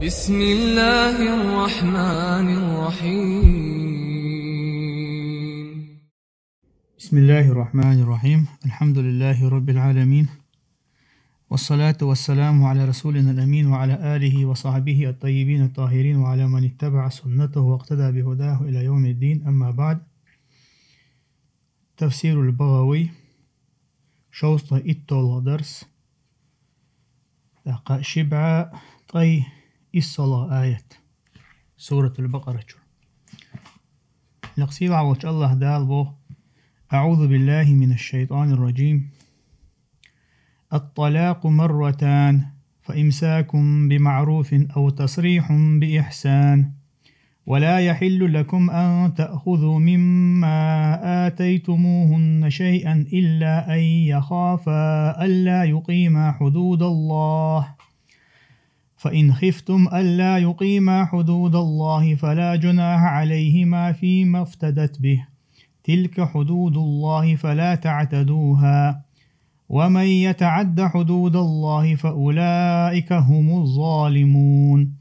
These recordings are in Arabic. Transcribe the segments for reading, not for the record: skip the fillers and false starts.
بسم الله الرحمن الرحيم. بسم الله الرحمن الرحيم. الحمد لله رب العالمين، والصلاة والسلام على رسولنا الأمين وعلى آله وصحبه الطيبين الطاهرين وعلى من اتبع سنته واقتدى بهداه إلى يوم الدين. أما بعد، تفسير البغوي شوسطة إتول درس دقا شبعة طي الصلاة آية سورة البقرة. لقصيل عوش الله دالبو: أعوذ بالله من الشيطان الرجيم. الطلاق مرتان، فإمساك بمعروف أو تصريح بإحسان، ولا يحل لكم أن تأخذوا مما آتيتموهن شيئا إلا أن يخافا ألا يقيما حدود الله، فإن خفتم ألا يقيما حدود الله فلا جناح عليهما فيما افتدت به، تلك حدود الله فلا تعتدوها، ومن يتعد حدود الله فأولئك هم الظالمون.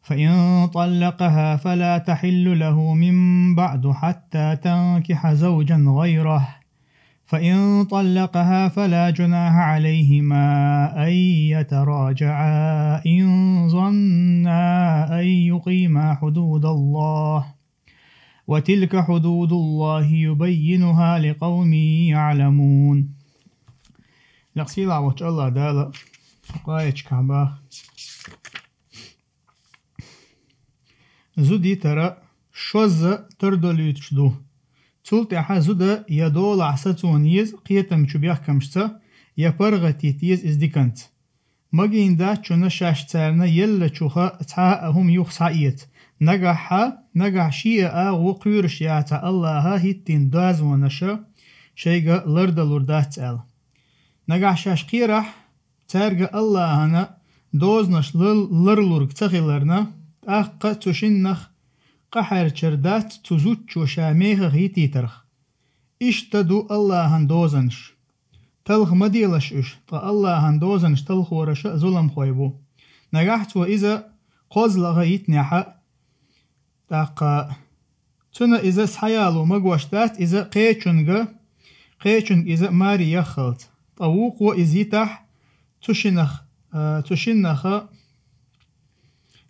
فإن طلقها فلا تحل له من بعد حتى تنكح زوجا غيره، فإن طلقها فلا جناح عليهما أن يتراجعا إن ظنا أن يقيما حدود الله، وتلك حدود الله يبينها لقوم يعلمون. لقصيل عوش الله دالا قايش كعبا زودي ترى شوز تردوليت شدو تولت احا زودا يدول عساتون يز قيتم شبيخ كمشتا يبرغتيت يز ازدكنت مجين دا چونا شاش تارنا يلا چوخا تحا هم يوخ سعيت نجح شيئا وقيرش ياتا الله هيتين داز ونشا شيغا لردا لردات ال نجح شاش قيرح تارغا الله هنا دوزنش لرلورك تخيلرنا اقا تشنخ قحر چردات تزوچ وشاميخ غيتي ترخ اشتدو الله هندوزنش تلخ مديلش اش تا الله هندوزنش تلخ ورش ظلم خويبو نجحت وإذا قوزل غيتني حق تاقا تنا إذا سحيالو مقوشتات إذا قيچنغ إذا ماري يخلط طووق وإزيتح تشنخ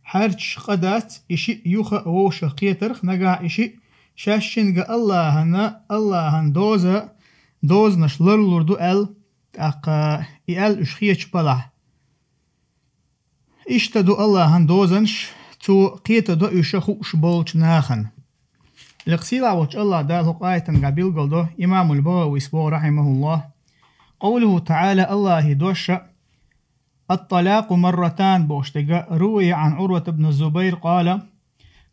حرش قدات إشي يوخا ووشا قيترخ نقع إشي شاشنغ الله هن دوزنش لرلوردو تاقا إل إشخيش بلح اشتدو الله هن دوزنش تو قيتا دو يشخو شبولش ناخن. لقصيل عوش الله دالو قايتا قابل قلدو إمام البغوي سبو رحمه الله: قوله تعالى الله دوشا الطلاق مرتان بوشتقا. روي عن عروة بن الزبير قال: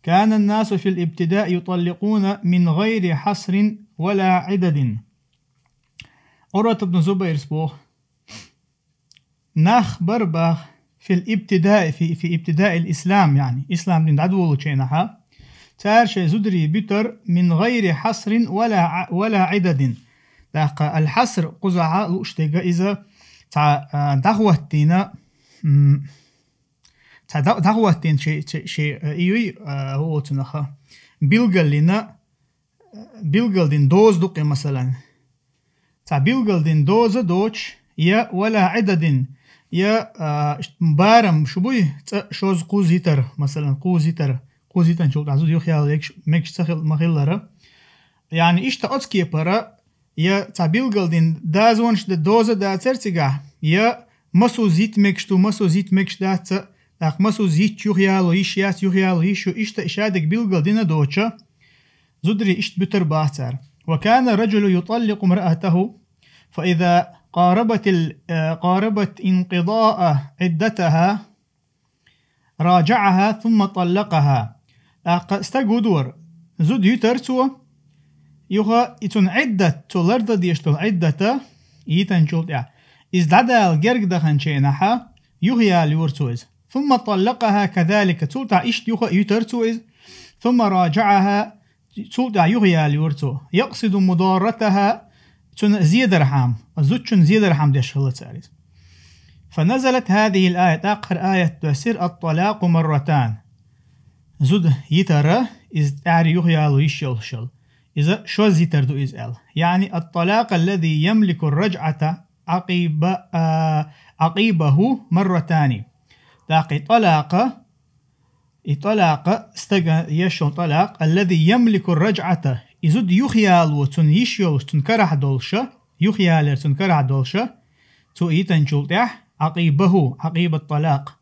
كان الناس في الابتداء يطلقون من غير حصر ولا عدد. عروة بن الزبير سبو ناخ برباخ في الابتداء في ابتداء الإسلام، يعني إسلام دين عدو لشينها تارشي زدري بتر من غير حصر ولا عدد. داق الحصر قزعة لوشتقا إذا دغوتين شيء إيوي هو تنخا بيلغل دين دوز دوقي مثلا بيلغل دين دوز دوش يا ولا عدد يا بارم شبوي شوز قوزيتر مثلا قوزيتن شو تعزو يخيال ميكش تخيل مخيلره، يعني إيش تأتكي برا يا تابيلغل دين دازونش دوزة دا ترتقع يا مسو زيت مكش دات داق مسو زيت يخيالو يشيات يخيالو يشو إيش تأشادك بيلغل دين دوشة زدري إيش بتر باهتر. وكان الرجل يطلق امرأته فإذا قاربت انقضاء عدتها راجعها ثم طلقها. استقودور زود يترسو يوها إتون عدة تولرد ديشتو عدة يتن شولت إزدادا الجرق دخن شينها يوهيا اليورتوز ثم طلقها كذلك تولتا إشت يوها يترسوز ثم راجعها تولتا يوهيا اليورتو يقصد مضارتها تون زيد رحام زوجن زيد رحام ديش خلت ساريز فنزلت هذه الآية آخر آية تفسير الطلاق مرتان زود يترى إز أعري يغيالو يشيل إذا شو زيتردو إز ال يعني الطلاق الذي يملك الرجعة عقيبه مرتان تاقي طلاق استجا يشل طلاق الذي يملك الرجعة إزود يخيالو تن يشيل تنكره دولشة يخيال تنكره دولشة تو إيتن شلتح عقيب الطلاق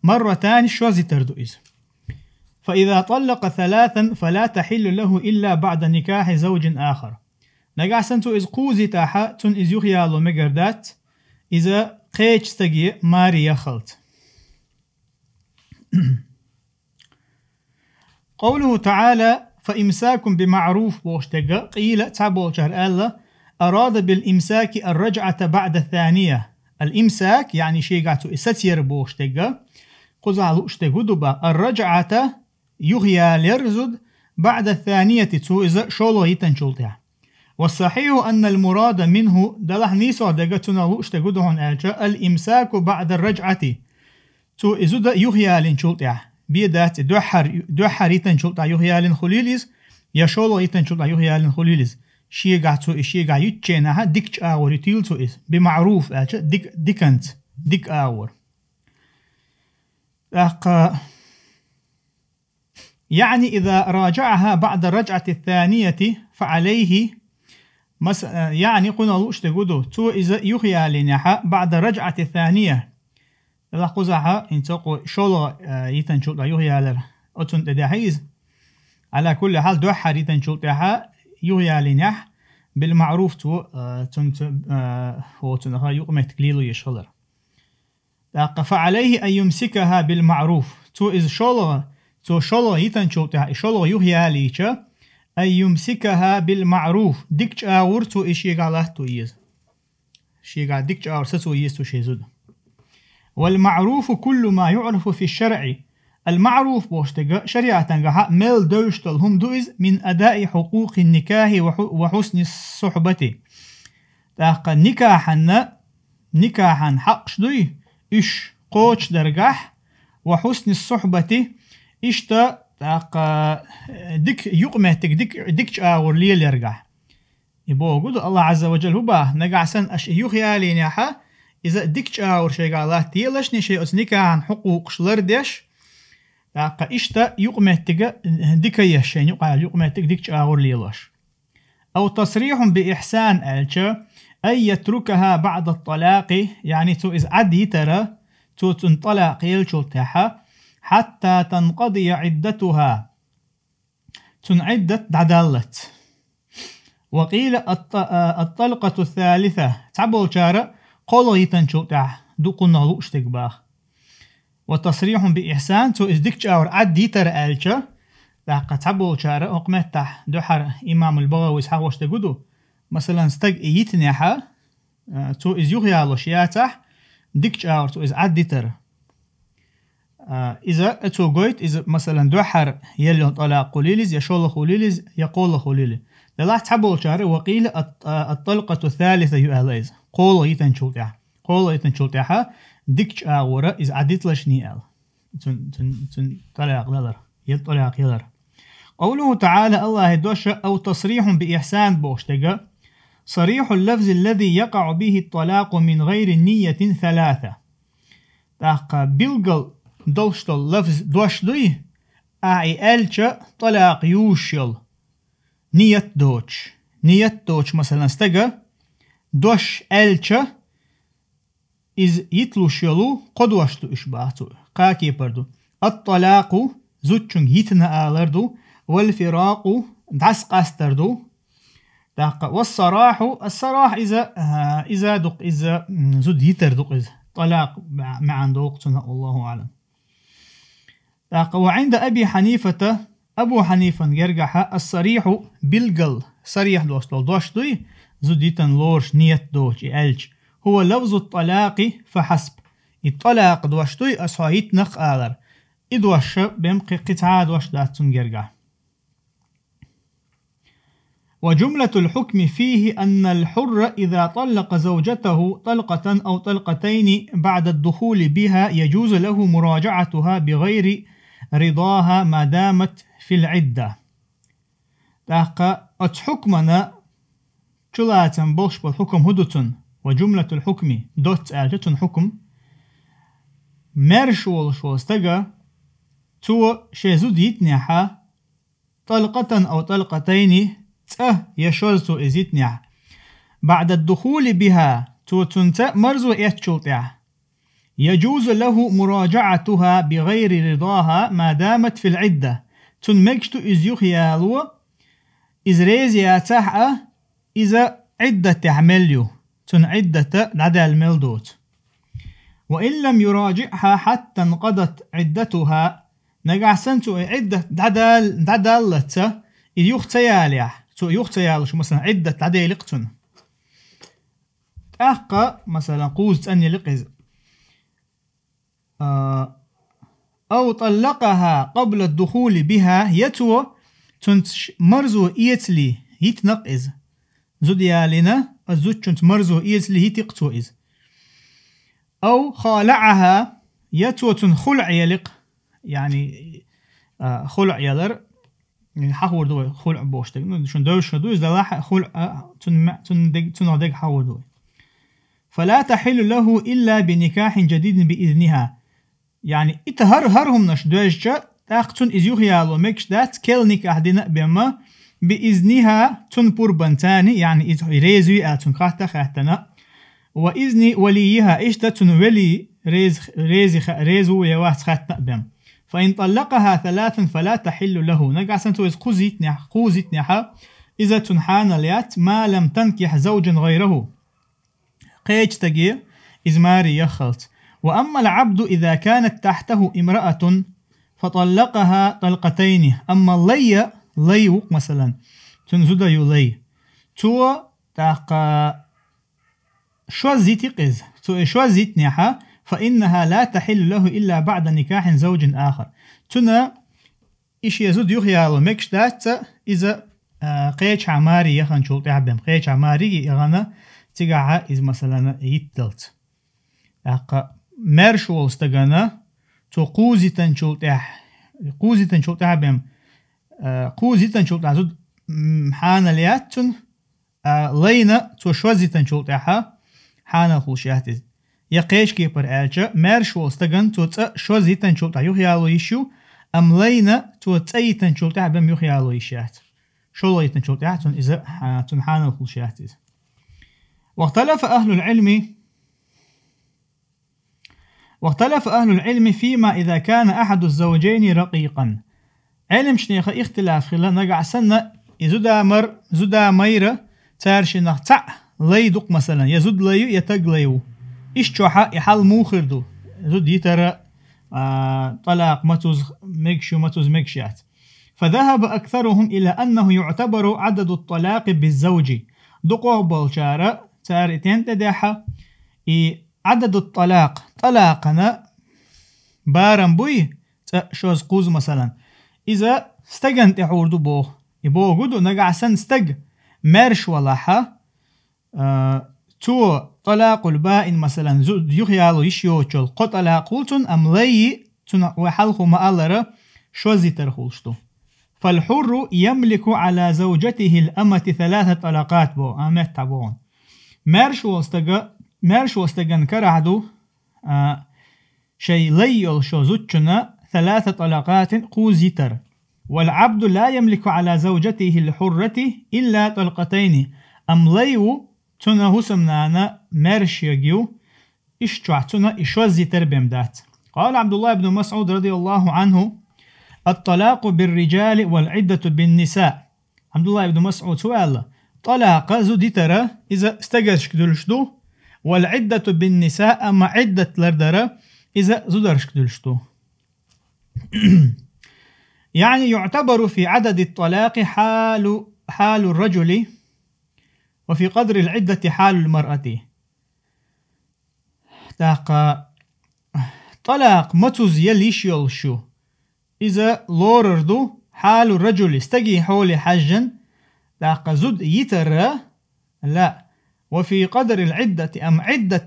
مرتان شو زيتردو إز فإذا طلق ثلاثا فلا تحل له إلا بعد نكاح زوج آخر نجا سنتو إز قوزي تاحا تن إز يخيالو مجردات إذا قيش تجي ماري يخلط قوله تعالى فإمساك بمعروف بوشتجا قيل تعبو شهر الله أراد بالإمساك الرجعة بعد الثانية الإمساك يعني شيء قاعدو إستير بوشتجا قزعلو اشتجدوبا الرجعة يغيا لرزد بعد الثانية تو إذا شولو يتنشلتها والصحيح أن المراد منه دلح نيسو دقتنا لو اشتجدهن ألجا الإمساك بعد الرجعة تو إذا يغيا لنشلتها بيدات دوحر يتنشلتها يغيا لنخليليز يشولو يتنشلتها يغيا لنخليليز شيء قاعدو شيء قاعد يتشينها ديك آور يتيلتو إز بمعروف ألجا ديك آور يعني إذا راجعها بعد الرجعة الثانية فعليه يعني قلنا لوش تقولوا تو إذا يخيا لنحا بعد الرجعة الثانية لا قزعها إنتقو شولا يتنشوط يخيا لر أتون تدحيز على كل حال دوحر يتنشوطها يخيا لنح بالمعروف تو تنت هو تنها يقوم تقليل يشغلر فعليه أن يمسكها بالمعروف تو إذا شولا يتنشوطها شولا يخيا ليشا أن يمسكها بالمعروف ديك آور تو إشي قاله تو يز شي قال ديك آور ستو يز تو شيزود والمعروف كل ما يعرف في الشرع المعروف بوشتغا شريعة نجاح ميل دوشتل هم دوز من أداء حقوق النكاح وحسن الصحبة تاقا نكاحا حق شدوي إش قوش درجح وحسن الصحبة إشتا تاقا ديك يقمتك ديك آور ليل يرجح يبو قد الله عز وجل هو نجاح سن أش يخيالي نحا إذا ديك آور شيء قاله تيلش نشي أسنكا عن حقوق شلردش تاقا إشتا يقمتك ديك يشين يقمتك ديك آور ليلش أو تصريح بإحسان ألشا أي يتركها بعد الطلاق يعني تو إذا عدي ترى تو تنطلق يلشل تاحا حتى تنقضي عدتها تنعدت دعدلت وقيل الطلقة الثالثة تعبوا شارع قولوا يتنشل تاح دوقنا لوش تقباخ وتصريح بإحسان تو إذ ديك شاور عدي ترى ألشا لقد تعبوا شارع وقمت تاح دوحر إمام البغوي إسحاق وش تقودو مثلا استق يتنحى تو إذ يغيالو شياتح ديك شاور تو إذ عدي ترى إذا أتو قويت إذا مثلا دوحر يلي طلاق قليلز يشول خليلز يقول خليلي للا تحبوا شارع وقيل الطلقة الثالثة يؤهليز قولوا يتنشلتها ديك آورا إذا عديت لشني أل تن طلاق للر يطلاق يلر قوله تعالى الله دوشة أو تصريح بإحسان بوشتغا صريح اللفظ الذي يقع به الطلاق من غير نية ثلاثة تاقا بيلقل دوشتل لفظ دوشدوي أعي ألشا طلاق يوشل نية دوش مثلا استغا دوش ألشا إز يتلوش يلو قدوشتو إشباهتو قاكي بردو الطلاق زوتشنگ يتنا آلردو والفراق دعس قاستردو والصراح إذا زود يتردو إذا طلاق مع دوقتنا الله أعلم وعند أبي حنيفة أبو حنيفة يرجح الصريح بالقل صريح دوشتوي زود يتن لورش نيت دوش إلج هو لفظ الطلاق فحسب الطلاق دوشتوي أصحيت نخ آلر إدوش بمقي قطعة دوش داتون جرجع وجملة الحكم فيه أن الحر إذا طلق زوجته طلقة أو طلقتين بعد الدخول بها يجوز له مراجعتها بغير رضاها ما دامت في العدة. تاقا أتحكمنا شلاتن بولش بالحكم هدوتن وجملة الحكم دوت أعجتن حكم مرشول شو استجا تو شيزود يتنحا طلقة أو طلقتين يشوزتو إزيتنع بعد الدخول بها تو تنت مرزو يتشوتع يجوز له مراجعتها بغير رضاها ما دامت في العدة تن مكشتو إزيوخ يالو إزريز ياتح إذا عدة تعمليو تن عدة لدى الملدوت وإن لم يراجعها حتى انقضت عدتها نقع سنتو عدة دادالة إذ تياليح تو يختيال شو مثلا عدة عدي لقتن أحقا مثلا قوز أني لقز أو طلقها قبل الدخول بها يتو تنت مرزو إيتلي يتنقز زديالنا الزوج تنت مرزو إيتلي يتقتو إز أو خالعها يتو تن خلع يلق يعني خلع يلر يعني حاول دوي خلع بوشتك شون دوش دوي إذا راح خلع تن حاول دوي فلا تحل له إلا بنكاح جديد بإذنها يعني هرهم نش دوجة تاقتن إزيوخ يالو مكش دات كل نكاح دينا بما بإذنها تن بربنتاني يعني إذ ريزوي آتن خاحتنا وإذن وليها إشتا تن ولي ريزو يواحد خاحتنا بما فإن طلقها ثلاثا فلا تحل له نقع سنتو إذ قوزيتنحا إذا تنحان ليات ما لم تنكح زوجا غيره قيج تجي إزماري يخلط وأما العبد إذا كانت تحته امرأة فطلقها طلقتين أما لي مثلا تنزد يلي تو تاقا شوزيتي قز تو شوزيتنحا فإنها لا تحل له إلا بعد نكاح زوج آخر تنا إيش يزود يخيالو مكش دات إذا قيش عماري يخن شلطي عبهم قيش عماري يغانا تقع إذ مثلا يتلت مرشو استغانا تو قوزي تنشلطي عبهم قوزي تنشلطي عزود حانا لياتن لينا تو شوزي تنشلطي حانا خوشياتي يقيش كيبر آلجا مرشو استغان تو شوزي تنشلطي يخيالو يشو أم لينا تو تأي تنشلطي عبهم يخيالو يشيات شو لي تنشلطي عبهم إذا تنحانا خوشياتي واختلف أهل العلم فيما إذا كان أحد الزوجين رقيقا علم شنيخ اختلاف خلال نقع سنة زدا ميرة تارشي نقطع ليدق مثلا يزد ليو يتق ليو إشتوحا يحل موخردو زد يترى طلاق متوز مكشيات فذهب أكثرهم إلى أنه يعتبر عدد الطلاق بالزوج دقوه بالشارة تارتين تداحا عدد الطلاق طلاقنا بارن بوي شوز قوز مثلا إذا استجن تعوردو بوه يبوه قدو نقع سن استج مرش ولاحا تو طلاق البائن مثلا زود يخيالو يشيوچل قو طلاقولتن أم لي تن وحلخو مألرة شوزي ترخولشتو فالحر يملك على زوجته الأمة 3 طلقات بو آمت تابون مرش وستغن كرعدو شي ليل شو زوجنا 3 طلقات قوزيتر والعبد لا يملك على زوجته الحرة إلا طلقتين أم ليو تنا هسمنانا مرش يجيو إشتعتنا إشوزيتر بمدات قال عبد الله بن مسعود رضي الله عنه الطلاق بالرجال والعدة بالنساء عبد الله بن مسعود سؤال طلاق زوديتر إذا استجرش كدلشدو والعدة بالنساء أما عدة لردرة إذا زودرش كدلشدو يعني يعتبر في عدد الطلاق حال الرجل وفي قدر العدة حال المرأة تاقا طلاق متوز يليش يلشو إذا لورردو حال الرجل استجي حول حجا داق زد يتر لا وفي قدر العدة أم عدة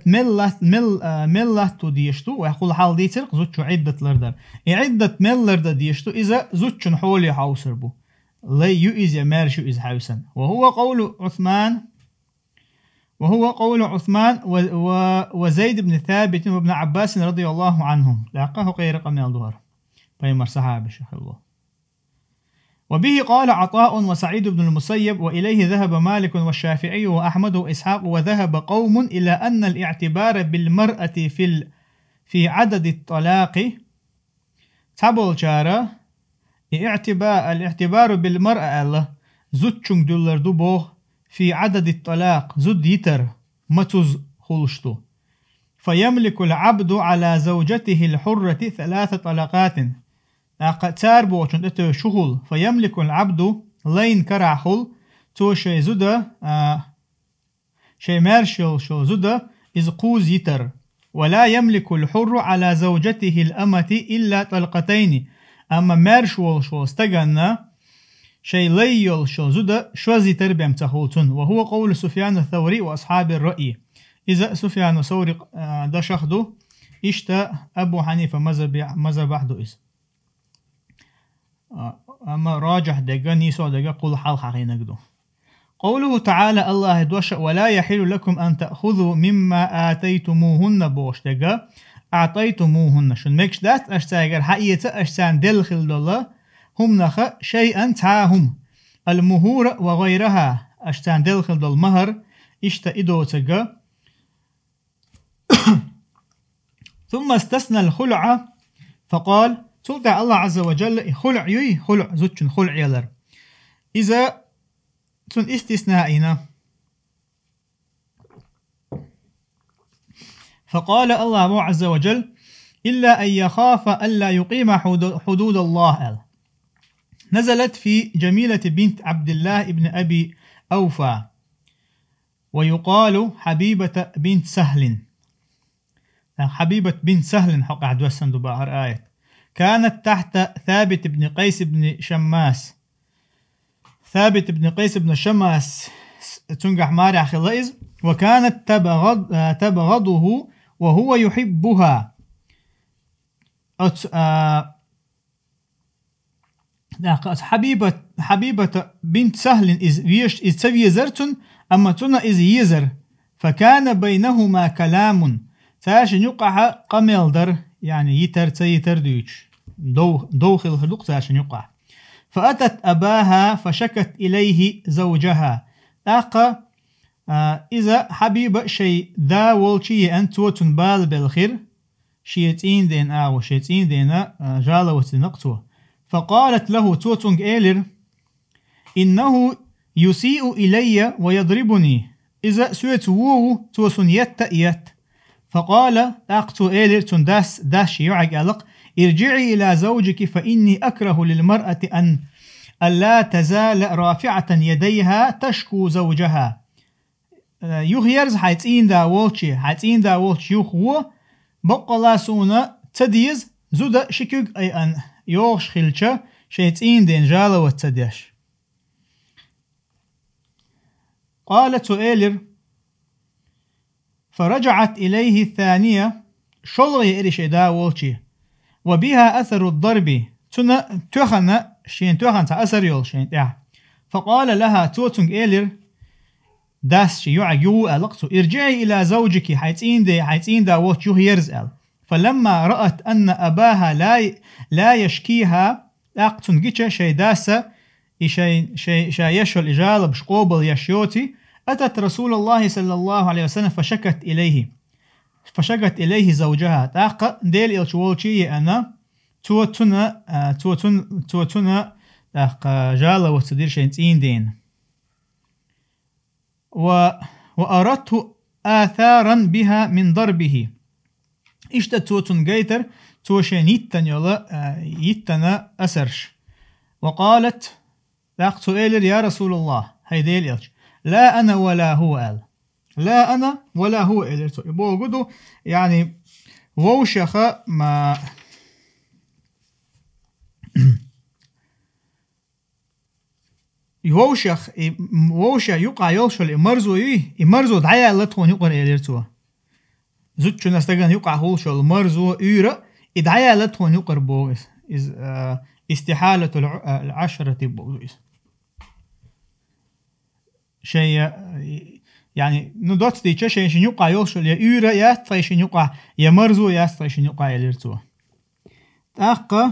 ملة تديشتو ويقول حال ديتر زوجو عدة لردر عدة ملة ديشتو إذا زوجو حولي حوسربو لي يؤز يمارشو إز حوسن وهو قول عثمان وزيد بن ثابت وابن عباس رضي الله عنهم لاقاه غير قمن الظهر بيمر صحابة شيخ الله. وبه قال عطاء وسعيد بن المسيب وإليه ذهب مالك والشافعي وأحمد وإسحاق وذهب قوم إلى أن الاعتبار بالمرأة في عدد الطلاق تبول جارة الاعتبار بالمرأة الله زوجون دولار دوبوه في عدد الطلاق زود يتر متوز خلشتو فيملك العبد على زوجته الحرة 3 طلقات أقتار بوشن أتو شغل فيملك العبد لين كرعخل تو شي زودا شي مارشل شو زودا إذ قوز يتر ولا يملك الحر على زوجته الأمة إلا طلقتين أما مارشول شو استغنى شي ليل شو زودا شو زيتر بيمتخلتون وهو قول سفيان الثوري وأصحاب الرأي إذا سفيان الثوري دا شخدو إشتا أبو حنيفة مذهب أحدو إذ أما راجح دقا نيسو دقا قول حال حقين نقدو. قوله تعالى الله دوش ولا يحل لكم أن تأخذوا مما آتيتموهن بوش دقا أعطيتموهن شن مكش دات أشتاقر حقيقة أشتان دلخل دولا هم نخ شيئا تعاهم المهور وغيرها أشتان دلخل دول مهر إشتا إدو تقا ثم استثنى الخلع فقال سلطة الله عز وجل خلع يوي خلع زوجن خلع يلر إذا تن استثنائنا فقال الله عز وجل إلا أن يخاف ألا يقيم حدود الله نزلت في جميلة بنت عبد الله ابن أبي أوفى ويقال حبيبة بنت سهل حبيبة بنت سهل حق عدوى السندباهر آية كانت تحت ثابت بن قيس بن شماس ثابت بن قيس بن شماس تنجح مارع خلائز وكانت تبغضه وهو يحبها حبيبة بنت سهل إذ تبي زرتن أما تنا إذ يزر فكان بينهما كلام تاشن يقع قميل در يعني يتر تيتر ديوش دوخل الخلق تاشن يقع فأتت أباها فشكت إليه زوجها إذا حبيبة شيء دا والشي أنت وتنبال بالخير شيئتين دين وشيئتين دين جالة وتنقطوه فقالت له توتنج إيلر إنه يسيء إلي ويضربني إذا سويت وو توسن يت فقال أقتو إيلر داش يعق ألق ارجعي إلى زوجك فإني أكره للمرأة أن لا تزال رافعة يديها تشكو زوجها يخيرز حيتين دا وولش يخو بقلا سونا تديز زودا شكوك أي أن يوغش خلشة شيتين دين جالة وتديش قالت إيلر فرجعت إليه الثانية شلغي إلي شيدا وولشي وبها أثر الضرب تخن تأثر يول شين فقال لها توتنج إيلر داس يعجو ألقت ارجعي إلى زوجك حيتين دا وولش يرزل فلما رأت أن أباها لا يشكيها أقتن جيتش شي داسة شي يشو الإجالة بشقوبل يشيوتي أتت رسول الله صلى الله عليه وسلم فشكت إليه زوجها تاق ديل إلشوالشي أنا توتنا تاق جالة وتدير شينتين دين وأردت آثارا بها من ضربه إشتا توتن جيتر توشين يتنا أسرش وقالت لاقت إيلر يا رسول الله هيدي الإلش لا أنا ولا هو قال لا أنا ولا هو إيلر يبقى قدو يعني ووشخ ما يوشخ ووشا يقع يوشل مرزو دعيا لتون يقر إليرتوا زوج نستجن يقع هوشل مرزو يرى إدعيا لتون يقر بوغس استحالة العشرة بوغس شيء يعني ندوت ديتش شيء يقع يوشل يرى يستفيش يقع يمرزو يستفيش يقع إليرتوا تأقى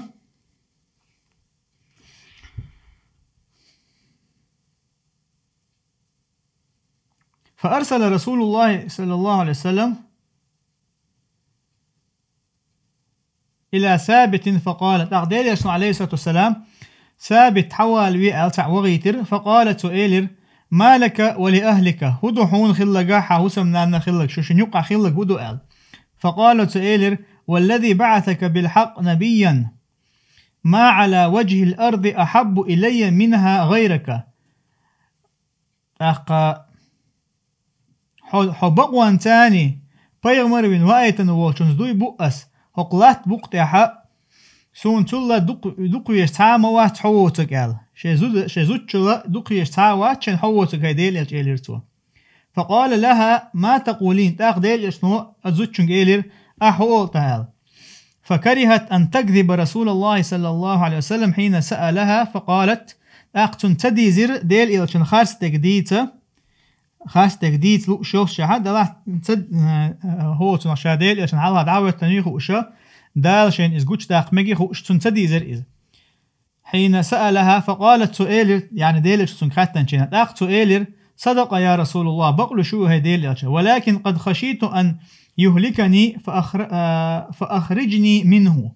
فأرسل رسول الله صلى الله عليه وسلم إلى ثابت فقالت أغدير يسمع عليه الصلاة والسلام ثابت حوال ويألتع وغيتر فقالت سؤالر ما لك ولأهلك هدو حون خلقا حاوسم نانا خلق شوشن يقع خلق هدو أل فقالت سؤالر والذي بعثك بالحق نبيا ما على وجه الأرض أحب إلي منها غيرك أخا حبقوان تاني بيغمر بن وآيتن ووشنز دوي بؤس هقلات بقتحا سون تلا دقيش تاما وات حووتك آل شيزود تلا دقيش تاما وات شن حووتك هيديل يج إليرتوا فقال لها ما تقولين تاق ديل يشنو أزود شنك إلير أحووت آل فكرهت أن تكذب رسول الله صلى الله عليه وسلم حين سألها فقالت أقتن تدي زر ديل إلشن خارس تقديته خاص تجديد لو شوف شهاد ده تصد هو تنشاديل عشان على دعوة تنيخ وشا دال شين إزجوج داق مجي هو شتون تدي زر إذا حين سألها فقالت سؤالر يعني ديل شتون خاتن شين داق سؤالر صدق يا رسول الله بقول شو هديل ولكن قد خشيت أن يهلكني فأخرجني منه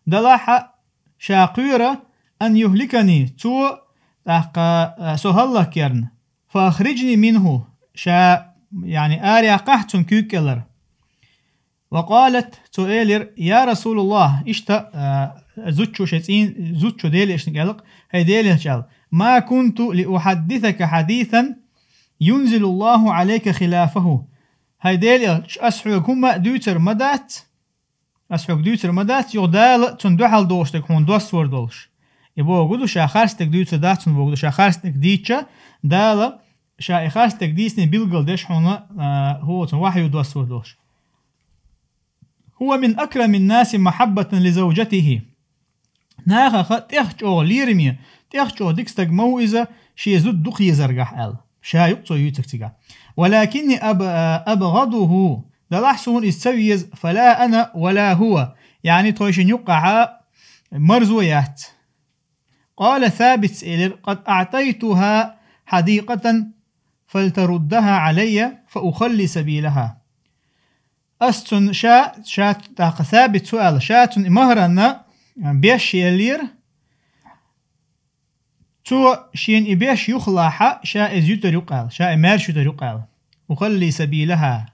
دلاح شاقيرة أن يهلكني تو داق سهلك يرن فأخرجني منه شا يعني آريا قحتن كيكلر وقالت سؤالر يا رسول الله اشتا زوتشو شتين زوتشو ديل اشنقلق هي ديل اشال ما كنت لأحدثك حديثا ينزل الله عليك خلافه هي ديل أسحوك هما دوتر مدات أسحوك دوتر مدات يغدال تندوحل دوشتك هون دوستور دولش يبقى قدو شاخارستك دوتر داتن بقدو شاخارستك ديتشا دالا شاخارستك ديسني بيلقل ديش هنا هو وحي ودوستور دولش هو من أكرم الناس محبة لزوجته ناخا تخجو ليرمي تخجو ديكستك موئزة شي زود دقي زرقح أل شا يقصو يوتكتك ولكني أبغضه دلحسون استويز فلا أنا ولا هو يعني تويشن يقع مرزويات قال ثابت إلر قد أعطيتها حديقة فلتردها علي فأخلي سبيلها أستن شات تاق ثابت سؤال شاتن مهرنا بيش يلير تو شين إبيش يخلعها شاء زيوتر يقال شاء مارشوتر يقال أخلي سبيلها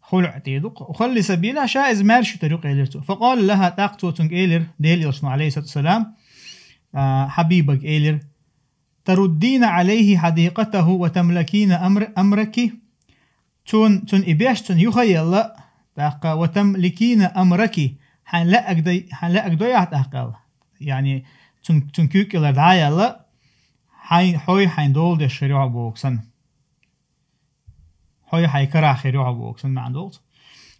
خلعتي دق أخلي سبيلها شاء مارشوتر يقال فقال لها تاقتو تنك إيلر ديل يرسل عليه الصلاة والسلام حبيبك إيلر تردين عليه حديقته وتملكين أمرك تون إبيش تون يخيل تاقا وتملكين أمرك حنلا أقدوية تاقا يعني تون كيكلا دعايا لا حين دول دي الشريعة بوكسن حي كرا خيريعة بوكسن ما عندول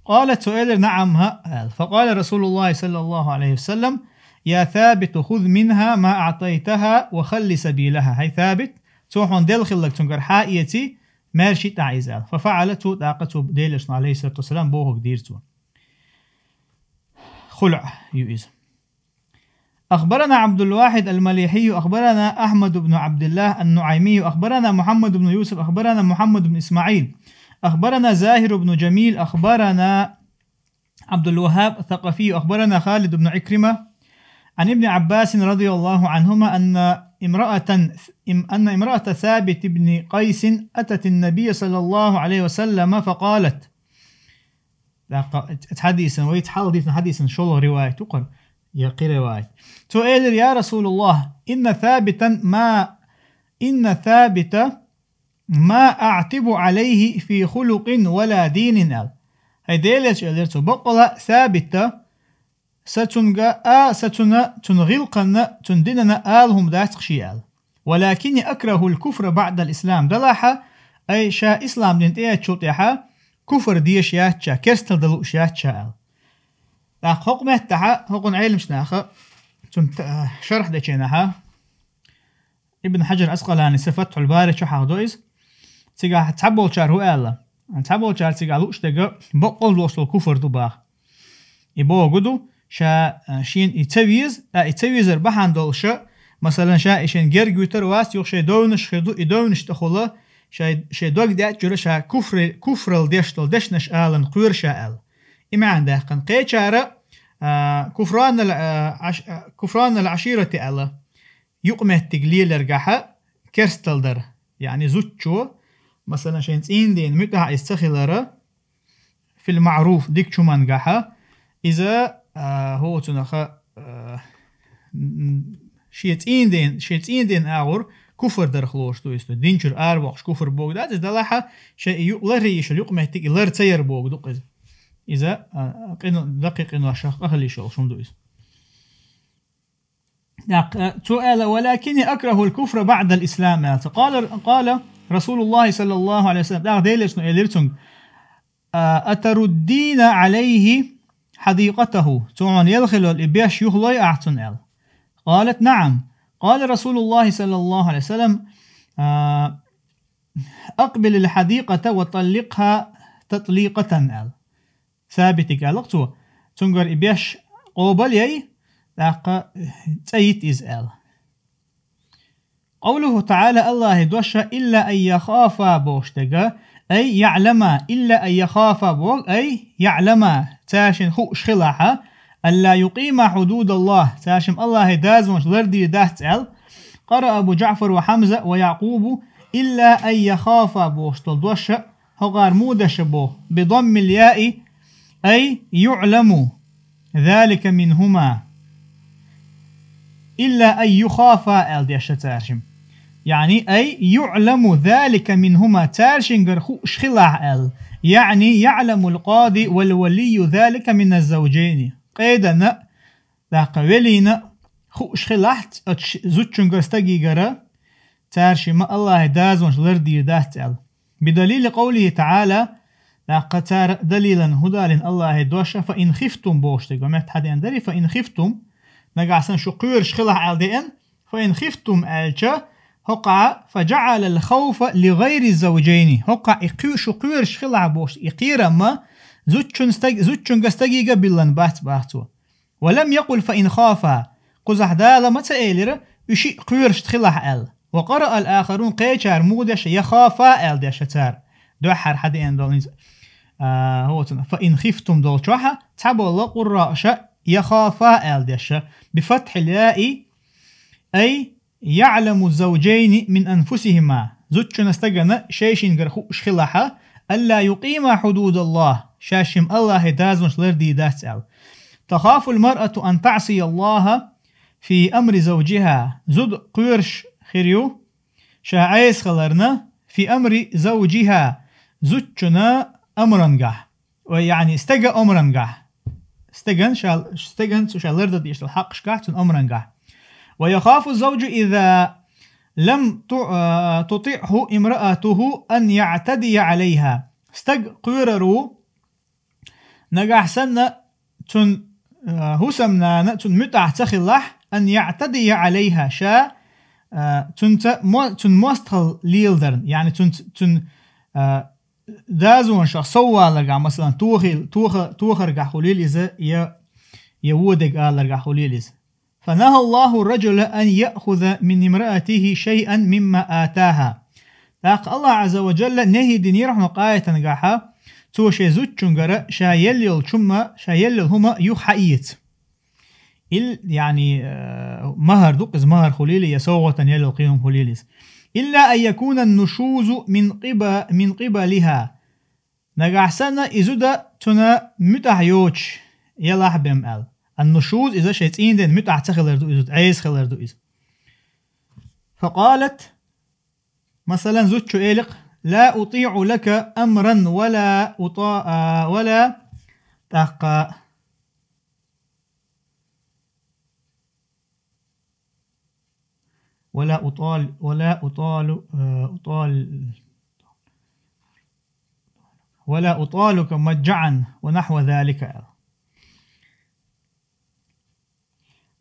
قالت سؤال نعم فقال رسول الله صلى الله عليه وسلم يا ثابت خذ منها ما أعطيتها وخلي سبيلها هاي ثابت توحون ديل خلق تنقر حائيتي مارشي تعيزال ففعلته طاقته ديلشنا عليه الصلاة والسلام بوهو قديرته خلع يؤيز أخبرنا عبد الواحد المليحي أخبرنا أحمد بن عبد الله النعيمي أخبرنا محمد بن يوسف أخبرنا محمد بن إسماعيل أخبرنا زاهر بن جميل أخبرنا عبد الوهاب الثقفي أخبرنا خالد بن عكرمة عن ابن عباس رضي الله عنهما أن امرأة ثابت بن قيس أتت النبي صلى الله عليه وسلم فقالت حديثا ويتحدث حديثا شو رواية تقر يقي رواية سؤال يا رسول الله إن ثابت ما أعتب عليه في خلق ولا دين هيديلش أليرتو بقلا ثابت ستنغلقن تندننا آلهم داتق شيال ولكني أكره الكفر بعد الإسلام دلاحة أي شا إسلام دين تشوتيحا كفر ديش ياتشا كرستل دلوش ياتشا حكم تحا حكم علم شناخه شرح دشينها ابن حجر أسقلاني صفات الباري شو حاضويز تيجا تعبول شار هو الله تعبول شار تيجا لوش دقة بقول وصل الكفر دباخ يبوا قدو شا شين يتويز ربحان دولشة مثلا شا إيشين جرجوتر واس يوخ شي دونش خدو يدونش تخلا شي دوق دات جرا شا كفر الدشتل دشنش آلن قير شا آل إما عنده قن قيشارة كفران العشيرة آله يقمه تقليل رجحة كرستل در يعني زوجو مثلا شين دين متع استخلره في المعروف ديك شو منجحة إذا هو تنخا شيتين دين أغور كفر در خلوش تو يستو دينشر أربعش كفر بوق ده إذا لها شيء يقلريش يقمه تقلر تير بوق دق إذا قنو دقيق إنه شخ أهلي شو دويس سؤال ولكني أكره الكفر بعد الإسلام قال رسول الله صلى الله عليه وسلم أتردين عليه حديقته تون يدخل الإبياش يخلي أحسن ال قالت نعم قال رسول الله صلى الله عليه وسلم أقبل الحديقة وطلقها تطليقة ال ثابت قالقتو تنقر إبياش قوبل يي لاقا تأيت إزال قوله تعالى الله دوشا إلا أن يخافا بوشتغا أي يعلما إلا أن يخافا بوغ أي يعلما تاشن خوش خلاحا ألا يقيم حدود الله تاشم الله داز مش لردي داهت ال قرأ أبو جعفر وحمزة ويعقوب إلا أن يخافا بوشتل دوشا هغار مودش بو بضم الياء أي يعلم ذلك منهما إلا أن يخافا ديش تارشم يعني أي يعلم ذلك منهما تارشن شخلع يعني يعلم القاضي والولي ذلك من الزوجين قيدنا ذاك ولينا شخلعت زوجن قرستقي قرا تارشم الله دازونش لردي داهت بدليل قوله تعالى لاقتار دليلا هدى الله دوشا فإن خفتم بوشتك ومت حد يندري فإن خفتم نقعسن شقير شخلع الدين فإن خفتم ألجا هقع فجعل الخوف لغير الزوجين هقع شقير شخلع بوشت يقير ما زوجن قستقي قبلا باهتوا ولم يقل فإن خافا قزح دالا متى إيلر يشي قير شخلع ال وقرأ الآخرون قيشار مودش يخافا ال ديشتار دوحر حد يندول هو فإن خفتم دول شوحة تابوا الله قراء شاء يخافا الدشة بفتح الياء أي يعلم الزوجين من أنفسهما زوجن استغنى شيشين غرخو شخلحة ألا يقيم حدود الله شاشم الله دازمش لردي داسال تخاف المرأة أن تعصي الله في أمر زوجها زود قيرش خيريو شاعيس خلرنا في أمر زوجها زوجنا أمرنجح ويعني استجى أمرنجح استجن شال لردد يشتل الحق شكاحت أمرنجح ويخاف الزوج إذا لم تطيعه امرأته أن يعتدي عليها استج قيررو نجح سنة تن هسمنا تن متع تخلح أن يعتدي عليها شا تن مستخل ليلدرن يعني تن دازون شخص سوا لرجع مثلا توخ رجع خليل إذا يودق رجع خليل إذا فنهى الله الرجل أن يأخذ من امرأته شيئا مما آتاها لكن الله عز وجل نهي دينير قاية نجاحها تو شي زوجن غرا شايل شما شايل هما يحييت يعني مهر دقز مهر خليلي يسوغة يلو قيهم خليليس إلا أن يكون النشوز من قبلها نجح سنة إذا تنا متحيوش يلا حبهم قال النشوز إذا شيتين دين متع تخلردو إذا عايز خلردو إذا فقالت مثلا زوجو إيلق لا أطيع لك أمرا ولا تقى ولا أطالك مجعا ونحو ذلك.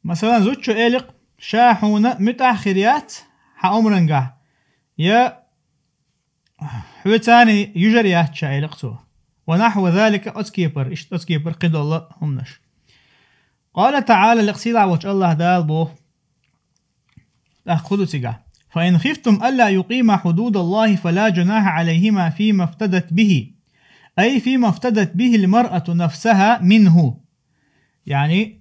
مثلا زوجو إلق شاحونا متأخريات حأمرنقا يا حوتاني يجريات شايلقتو ونحو ذلك أتكيبر أتكيبر قد الله همنش. قال تعالى لقصيد عوج الله دال بو أخذوا تقع فإن خفتم ألا يقيم حدود الله فلا جناح عليهما فيما افتدت به، أي فيما افتدت به المرأة نفسها منه. يعني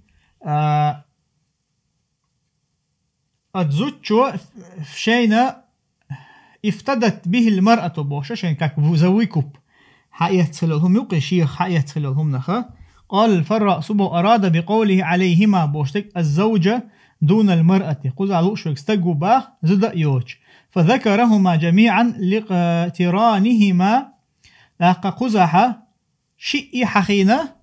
أتزوجوا فشينا افتدت به المرأة بوشا شين كاك زويكوب حقيقة سلالهم يوقي شيخ حقيقة سلالهم نخا. قال الفراء سبو أراد بقوله عليهما بوشتك الزوجة دون المرأة قوز على شوك استقوا باخ زد يوج فذكرهما جميعا لاقترانهما لاقا قزحة شئي حخينة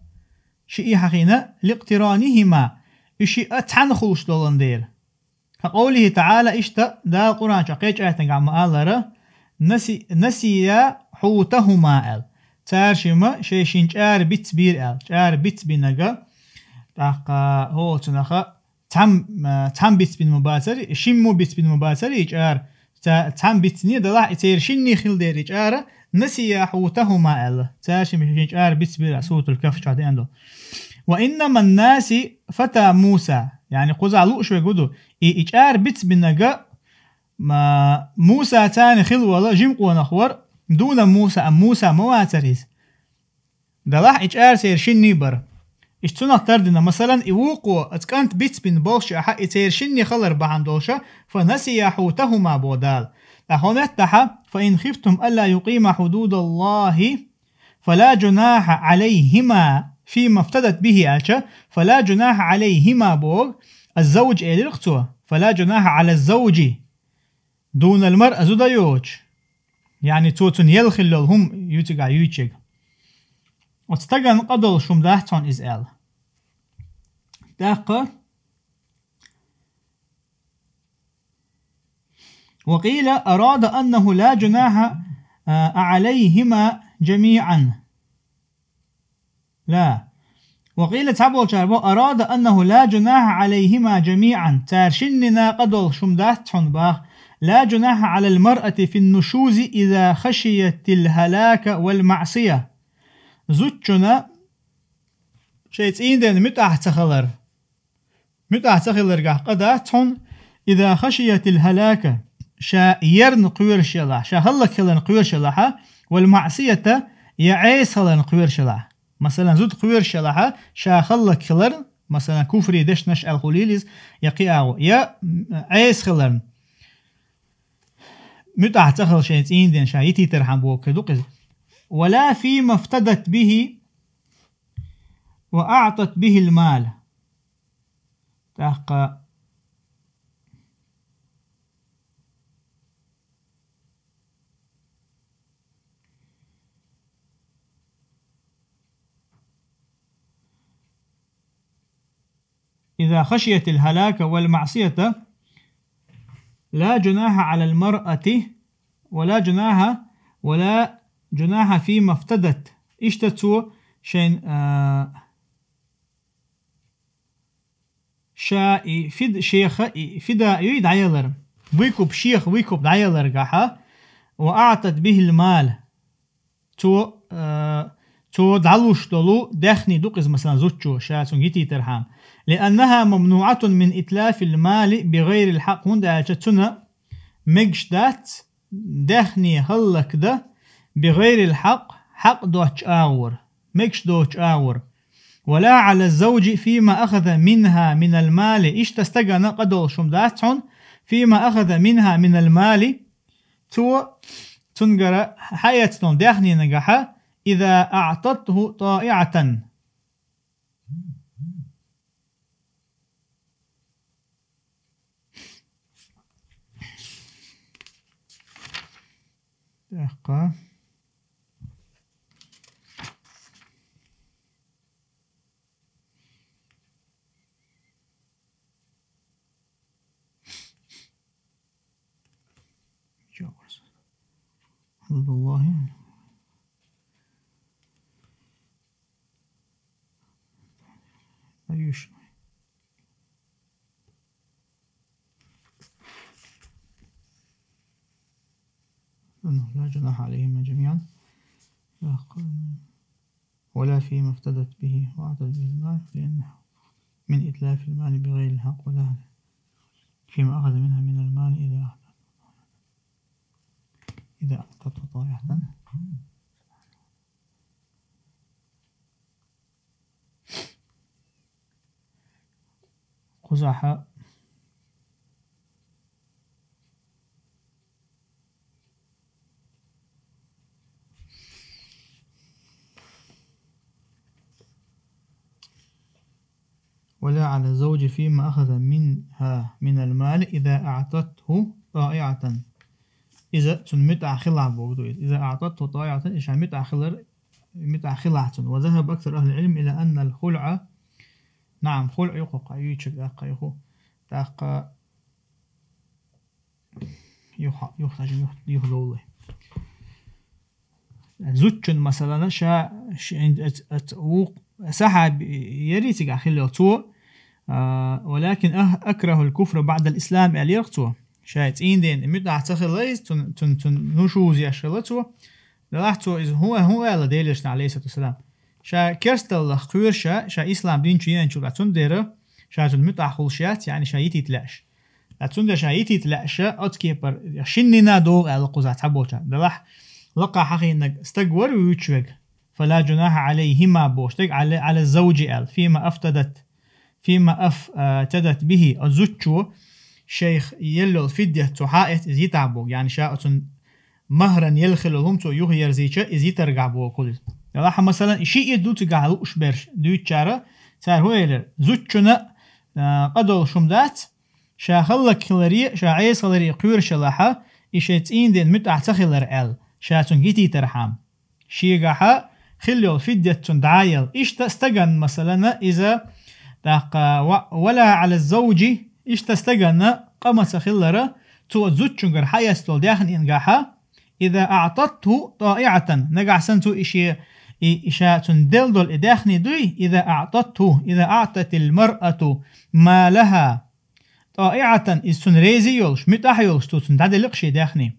لاقترانهما إشي أتحن خوش دولان دير. كقوله تعالى اشتا دا القرآن شقيج آياتن عم آلرا نسي حوتهما تارشما شيشين جار بيت بير جار بيت بينغا تاقا هو تنخا تام بيت بين مباشر شمو بيت بين مباشر جار تام بيت ني دلا تيرشني خيل دير جار نسي حوتهما تارشما شيشين جار بيت بير سورة الكهف شادي عنده. وإنما الناس فتى موسى يعني قوز على شوي قدو إيجار بيت بينغا ما موسى تاني خيل ولا جمقو نخور دون موسى مواتريز دلاح إيجار سيرشني بر اشتنا تردنا مثلا إيوقو اتكانت بيت بين بولشا حق سيرشني خلر بحان دولشا فنسي حوتهما بودال لحونتها فإن خفتم ألا يقيم حدود الله فلا جناح عليهما فيما افتدت به ألشا فلا جناح عليهما بوغ الزوج إلرقتوا فلا جناح على الزوج دون المرأة زودا يوج يعني توتن يلخل لهم يوتقع يوتشيق وتستقن قدل شم داهتون إزال داقة. وقيل أراد أنه لا جناح عليهما جميعا لا. وقيل تعبول شاربو أراد أنه لا جناح عليهما جميعا تارشننا قدل شم داهتون باخ لا جناح على المرأة في النشوز إذا خشيت الهلاك والمعصية. زوجنا شيء دين متأح تخلر قداتون إذا خشيت الهلاك شا يرن قوير شلا شا هلك هلن قوير شلا والمعصية يعيس هلن قوير شلا مثلا زود قوير شلا شا هلك هلن مثلا كفري دش نش الخليليز يقيعو يا عيس هلن متأح تخل شيء دين شا يتي ترحم بوك دوقز. ولا فيما افتدت به وأعطت به المال تحقى إذا خشيت الهلاك والمعصية لا جناح على المرأة ولا جناح فيما افتدت اشتتو شين شا فد شيخ فدا يريد عيالر ويكوب شيخ ويكوب عيالر قاحا وأعطت به المال تو دعلوش دلو دخني دوقز مثلا زوجو شا سنجيتي ترحام لأنها ممنوعة من إتلاف المال بغير الحق هندا جتنا مجدات دخني هلك ده بغير الحق حق دوش آور مجش دوش آور. ولا على الزوج فيما أخذ منها من المال إيش تستجن قدر شمداتهم فيما أخذ منها من المال تو تنقر حياتنا داخني نجحة إذا أعطته طائعة دقة. حدود الله أيوش لا جناح عليهما جميعا ولا فيما افتدت به وأعطت به المال لأنه من إتلاف المال بغير الحق ولا فيما أخذ منها من المال إذا أعطته طائعة قزح ولا على الزوج فيما أخذ منها من المال إذا أعطته طائعة إذا تنمتع خلع بوجدو إذا أعطته طائعة إيش متع خلعة. وذهب أكثر أهل العلم إلى أن الخلع نعم خلع يقوق يشك دقة دقة يحتاج يخلوله زوجن مثلا عند سحب يريتك أخليه تو ولكن أكره الكفر بعد الإسلام أليرتو شايت إندين متع تخليس تن نشوز يشلتو للاحتو إذ هو على ديلشنا عليه الصلاة والسلام شا كرستل لخير شا إسلام دين شيئا شو لاتون ديره شا تن متع خلشات يعني شا يتي تلاش لاتون ده شا يتي تلاش أتكيبر شننا دوغ على قزات حبوشا دلاح لقى حقي إنك استقور ويتشوق فلا جناح عليهما بوشتك على الزوج فيما أفتدت به الزوجو شيخ يلو الفدية تحائط إذ يتعبو يعني شاء مهرا يلخلهم تو يغير زيشا إذ يترقع بو كل يلاح مثلا شيء يدو تقعلو أشبرش دو يتشارة تار هو يلر زوجنا قدول شمدات شا خلق خلري شا عيس خلري قيور شلاحة إشيتين دين متع تخلر أل شا تنجيتي ترحام شيقاحة خلو الفدية تندعايل إيش تستغن مثلا إذا ولا على الزوج إيش تستغن قمس خلرة تو زوجنجر حيستول داخن إنجاحة إذا أعطته طائعة نجع سنتو إشاء تندلدل إداخني دوي إذا أعطت المرأة ما لها طائعة إستن ريزي يولش متاحيولش تو تندلقش داخني.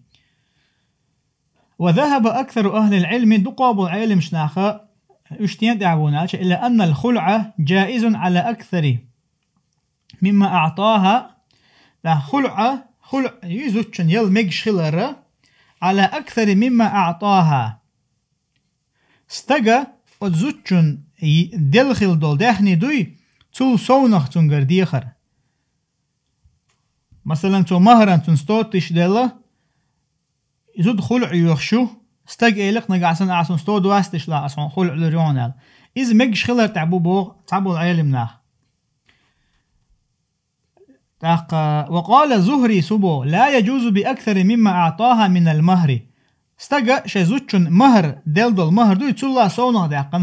وذهب أكثر أهل العلم دقاب العلم شناخة اشتيان دعونا إلا أن الخلع جائز على أكثر مما أعطاها خلع يزوجن يلمج خلرة على أكثر مما أعطاها استجا وزوجن دلخل دول داخني دوي تو صونخ تنجر ديخر مثلا تو مهرا تنستوتش دله يزود خلع يخشو استج إلق نجعسن عسن ستود واستش لا عسن خلع لريونال إذا مجش خلر تعبو العالم ناخ وقال زهري سبو لا يجوز بأكثر مما أعطاها من المهر استجا شيزوتشن مهر دلدل مهر دو يتسلا صونه داقن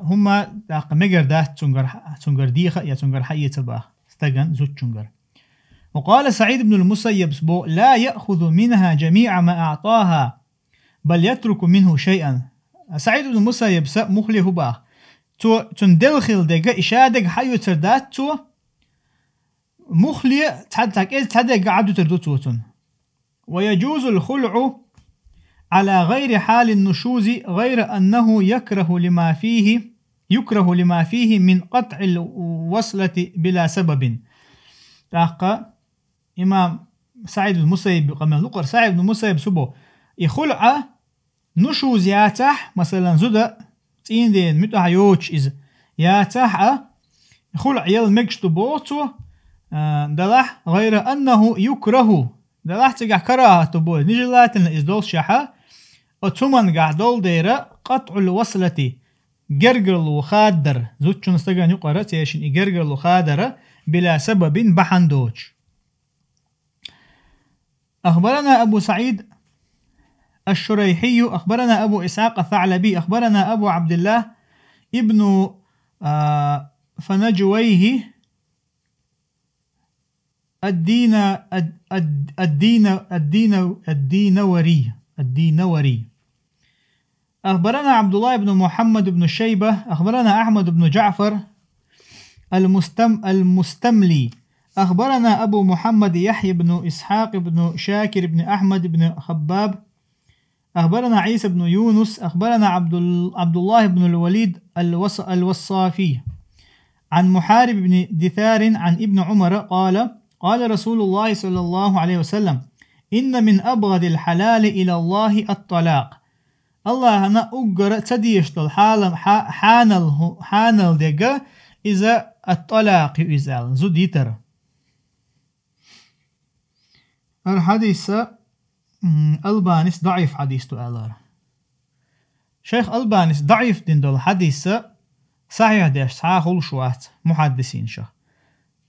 هما داق مجر دات تنجر ديخة يا تنجر حي تباه استجن زوتشنجر. وقال سعيد بن المسيب سبو لا يأخذ منها جميع ما أعطاها بل يترك منه شيئا. سعيد بن المسيب مخلي هباه تو تندلخل دقا إشادق حيو تردات تو مخلي تحدق عدو تردوتوتن. ويجوز الخلع على غير حال النشوز غير أنه يكره لما فيه من قطع الوصلة بلا سبب. إمام سعيد بن المسيب قمنا لقر سعيد بن المسيب سبو يخلع نشوز ياتح مثلا زودا تين دين متوح يوتش إذ ياتح يخلع يلمجش بوتو دلح غير أنه يكره دلح تقع كراهة تبوه نجلات إزدول شحا أتمن قع دول ديرا قطع الوصلة جرجر وخادر زوتشو نستقى نقرأ تيشن جرجر وخادر بلا سبب بحندوش. أخبرنا أبو سعيد الشريحي أخبرنا أبو إسحاق الثعلبي أخبرنا أبو عبد الله ابن فنجويه الدينوري. أخبرنا عبد الله بن محمد بن شيبة أخبرنا أحمد بن جعفر المستملي أخبرنا أبو محمد يحيى بن إسحاق بن شاكر بن أحمد بن خباب أخبرنا عيسى بن يونس أخبرنا عبد الله بن الوليد الوصافي عن محارب بن دثار عن ابن عمر قال رسول الله صلى الله عليه وسلم إن من أبغض الحلال إلى الله الطلاق. الله أنا أقرأ تديشت الحالم حانل دقا إذا الطلاق يزال زديتر. الحديث ألبانيس ضعيف حديث تؤالر. شيخ ألبانيس ضعيف دين دول حديث صحيح ديش صحاح شوات محدثين شه.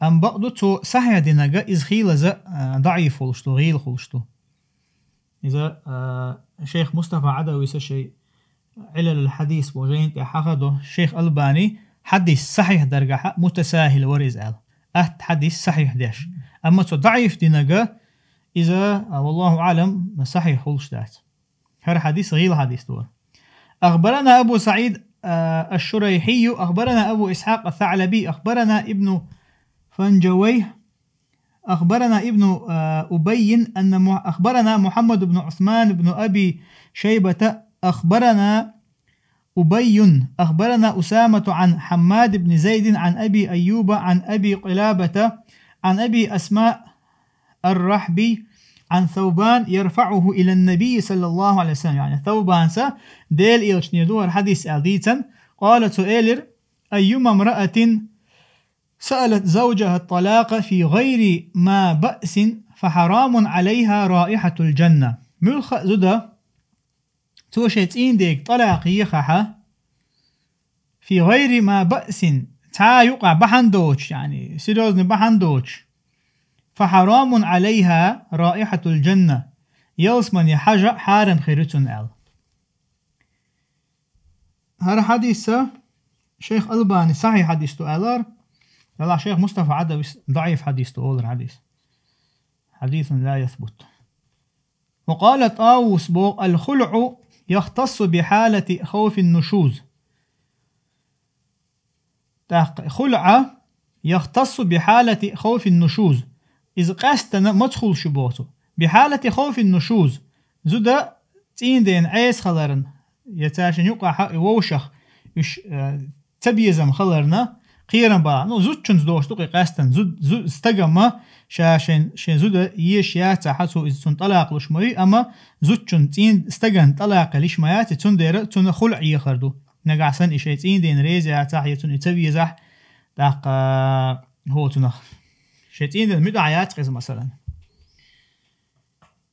أم بقدو تو صحيح دينجا إذ خيل ضعيف خلشتو غيل خلشتو. إذا شيخ مصطفى عدوي شيء علل الحديث وجين تحقده شيخ ألباني حديث صحيح درجة متساهل ورزال حديث صحيح ديش. أما تو ضعيف دينجا إذا والله أعلم صحيح خلشتات. هر حديث غيل حديث دور. أخبرنا أبو سعيد الشريحي أخبرنا أبو إسحاق الثعلبي أخبرنا ابن فنجويه أخبرنا ابن أبي أن أخبرنا محمد بن عثمان بن أبي شيبة أخبرنا أبي أخبرنا أسامة عن حماد بن زيد عن أبي أيوب عن أبي قلابة عن أبي أسماء الرحبي عن ثوبان يرفعه إلى النبي صلى الله عليه وسلم. يعني ثوبان ديل إيلش نيدوه الحديث ألديتا قالت سؤالر أيما امرأة سألت زوجها الطلاق في غير ما بأس فحرام عليها رائحة الجنة. ملخ زدا توشيتين ديك طلاق يخحا في غير ما بأس تا يقع بحندوش يعني سيروزن بحندوش فحرام عليها رائحة الجنة يلسمن يحاجة حارم خيرتون ال. هذا حديث شيخ ألباني صحيح حديث تؤالر. يلا شيخ مصطفى عدوي ضعيف حديث تؤالر حديث لا يثبت. وقال طاووس بوق الخلع يختص بحالة خوف النشوز. خلع يختص بحالة خوف النشوز إذا قاستنا مدخل شبوته بحالة خوف النشوز زودا تين دين عيس خلرن يتاشن يقع ووشخ تبيزم خلرنا قيرن با نو زوتشن دوش تقي قاستن زود استقما شاشن زودا يش ياتا حسو إذا تن طلاق لشمي أما زوتشن تين استقن طلاق لشميات تن دير تن خلع يخردو نقعسن إشي تين دين ريز ياتا يتن تبيزح داق هو تنخ شيتين المدعيات قز مثلا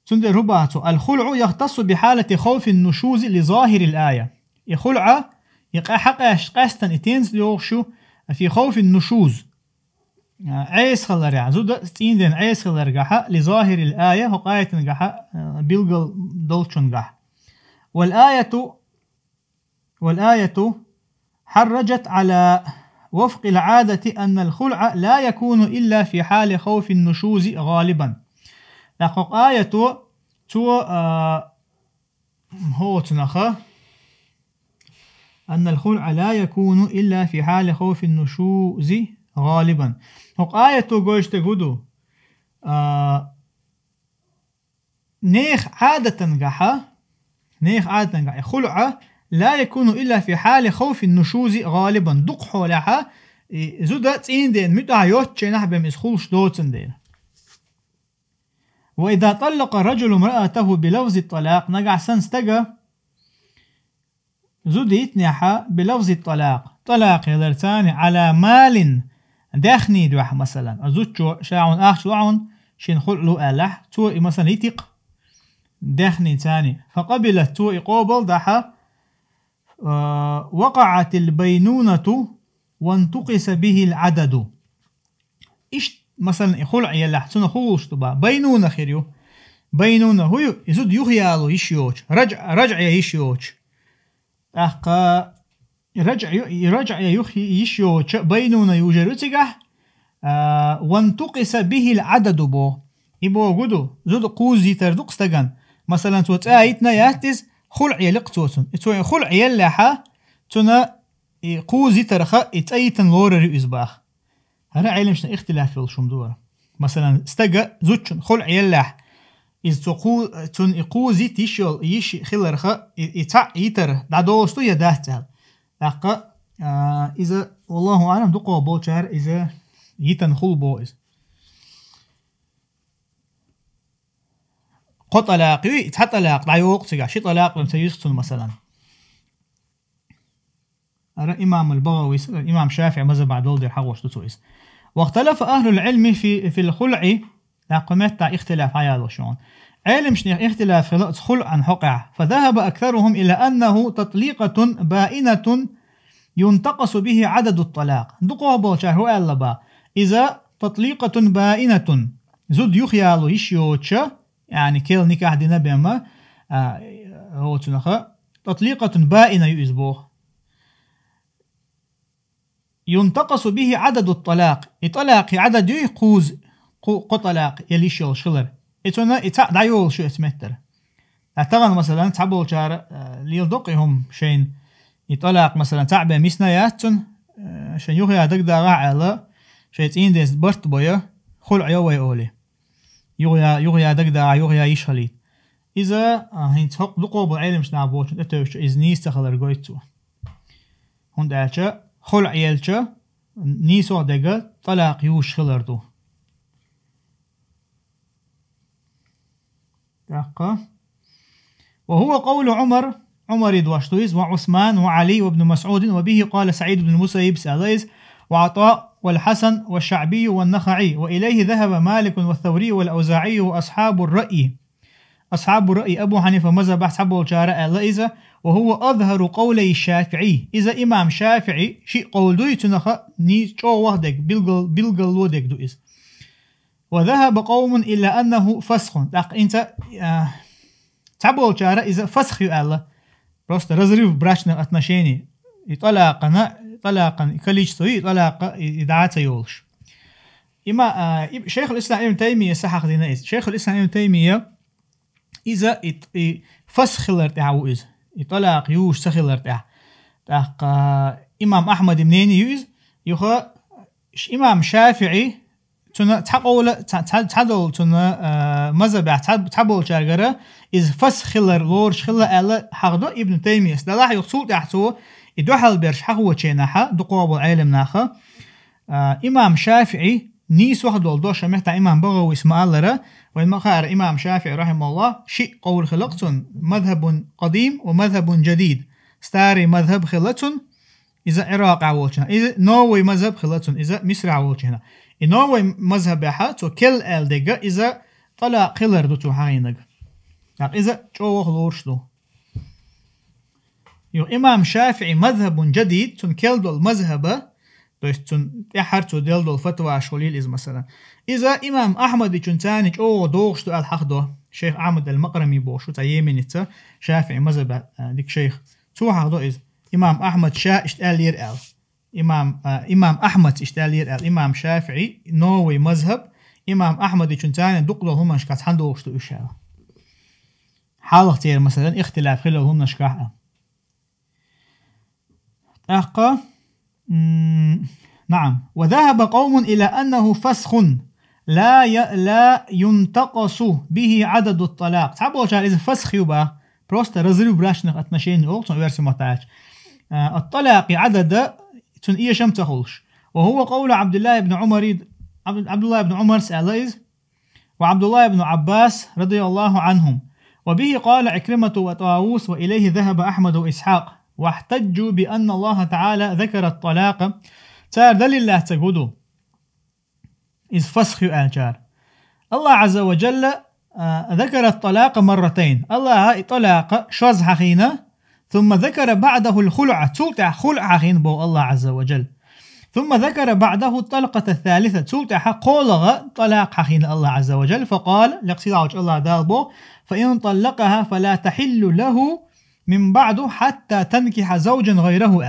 تندر رباته الخلع يختص بحالة خوف النشوز لظاهر الآية. يخلع يقع حقاش قاستن اتينز ليوغشو في خوف النشوز عيس خلر يعني زود تين عيس خلر قحا لظاهر الآية وقاية قحا بيلقل دولشن قح. والآية حرجت على وفق العادة أن الخلع لا يكون إلا في حال خوف النشوز غالبا. لقد آية هو تنخى أن الخلع لا يكون إلا في حال خوف النشوز غالبا. آية قوش تقودو نيخ عادة قحا خلع لا يكون إلا في حال خوف النشوز غالبا دق حولها زودا تين دين متى يوتش نحبم إسخولش دوتن دين. وإذا طلق الرجل امرأته بلفظ الطلاق نقع سنستقى زود يتنحى بلفظ الطلاق طلاق يدرتاني على مال داخني دوح مثلا أزوتشو شاعون شلعون شين خلقلو ألح تو مثلا يتق داخني تاني فقبلت تو قوبل دحا وقعت البينونة وانتقس به العدد. إيش مثلا خلع يلح تنا خوش تبا بينونة خيريو بينونة هو يزود يخيالو يشيوش رجع يشيوش رجع يشيوش بينونة يوجرتك وانتقص به العدد بو إبو قدو زود قوزي تردق استغن مثلا توت آيتنا يهتز خلع يلق توتن إتوين خلع يلحا تنا قوزي ترخا إتأيتن لورر إزباخ هذا علم شنا اختلاف في الشمدورة مثلا استغى زوتشن خلع يلح إذ تن قوزي تيشول يش خلرخا إتع يتر دادوستو يدهتل أقا إذا والله أعلم دقوا بوشار إذا يتن خل بوئز قط طلاقي تطلاق لا يوقع شي طلاق بمسيسن مثلا أرى إمام البغوي إمام شافعي مذهب بعد ولد الحق تويس واختلف أهل العلم في الخلع قمت اختلاف عيال شلون علم شنو اختلاف خلع عن حقع فذهب أكثرهم إلى أنه تطليقة بائنة ينتقص به عدد الطلاق دقوا بوشار هو ألبا إذا تطليقة بائنة زود يخيالو يشيوتش يعني كيل نكاح دينا بما هو تنخا تطليقة بائنة يؤذبوه ينتقص به عدد الطلاق إطلاق عدد يقوز قطلاق يليشيل شلر إتونا إتع دايول شو اسمتر أعتقد مثلا تعبوا شار ليلدقهم شين يطلاق مثلا تعبى مسنياتن شن يوخي أدق داغا على شيء ديس برت بويا خلع يوي أولي يوغي أدق داغا يوغي يشخلي إذا هنت حق دقوا بالعلم مش نعبوش أتوش إذني استخلر قويتو هون دالشا خلع يلشا نيسو دقا طلاق يوش خلردو وهو قول عمر دواشتويز وعثمان وعلي وابن مسعود وبه قال سعيد بن المسيب سأليز وعطاء والحسن والشعبي والنخعي وإليه ذهب مالك والثوري والأوزاعي وأصحاب الرأي أبو حنيفة مذهب أصحاب الشارع الليزة وهو أظهر قولي الشافعي إذا إمام شافعي شيء قول دوي تنخا ني شو وحدك بلغل ودك دويز وذهب قوم إلى أنه فسخ أنت تعبوا الشارع إذا فسخ الله просто разрыв брачных отношений и طلاقا количество طلاق إدعاء يولش إما شيخ الإسلام ابن تيمية صحح دينا شيخ الإسلام ابن تيمية إذا فسخ الارتعاو إذا طلاق يوش سخل ارتع إمام أحمد منين يوز يخا إمام شافعي تنا تحقول تعدل تنا مذهب تعبول شارجرة إذ فسخ خلر لورش خلر على حقدو ابن تيمية دلاح يقصود تحته يدوحل برش حقوة شيناها دقوة العلم ناخا إمام شافعي نيس واحد والدوشة محتا إمام بغوي اسمه الله وإن مخار إمام شافعي رحمه الله شيء قول خلقتن مذهب قديم ومذهب جديد ستاري مذهب خلقتن إذا عراق عوالشنا إذا نووي مذهب خلقتن إذا مصر عوالشنا نووي مذهب حاتو كل الدقة إذا طلع خلر دوتو حاينك إذا شو خلورش دو إمام شافعي مذهب جديد تن كل دول مذهبه تن يحرتو دل دول فتوى شوليل إذا مثلا إذا إمام أحمد تن تاني دوغش دو الحق دو شيخ أحمد المقرمي بوشو تا يمينيتا شافعي مذهب ديك شيخ تو حق دو إذا إمام أحمد شا اشتال يرقل إمام أحمد اشتال يرقل إمام شافعي نووي مذهب إمام أحمد تن تاني دوق دول هم شكات حندوغش دو إشارة حال اختيار مثلا اختلاف خلال هم نشكاح أحقا نعم وذهب قوم إلى أنه فسخ لا ينتقص به عدد الطلاق تعبوا شال إذا فسخ يبقى просто разрыв брачных отношений олсон версия матач الطلاق عدد تن إيه شم تخلش وهو قول عبد الله بن عمر سأليز وعبد الله بن عباس رضي الله عنهم وبه قال عكرمة وطاووس وإليه ذهب أحمد وإسحاق واحتجوا بأن الله تعالى ذكر الطلاق تار دل الله تقودوا إذ فسخ الجار الله عز وجل ذكر الطلاق مرتين الله طلاق شوز حقينا ثم ذكر بعده الخلع تلتع خلع حقين بو الله عز وجل ثم ذكر بعده الطلقة الثالثة تلتع قولغ طلاق حقين الله عز وجل فقال لقصيد الله دالبو فإن طلقها فلا تحل له من بعد حتى تنكح زوجا غيره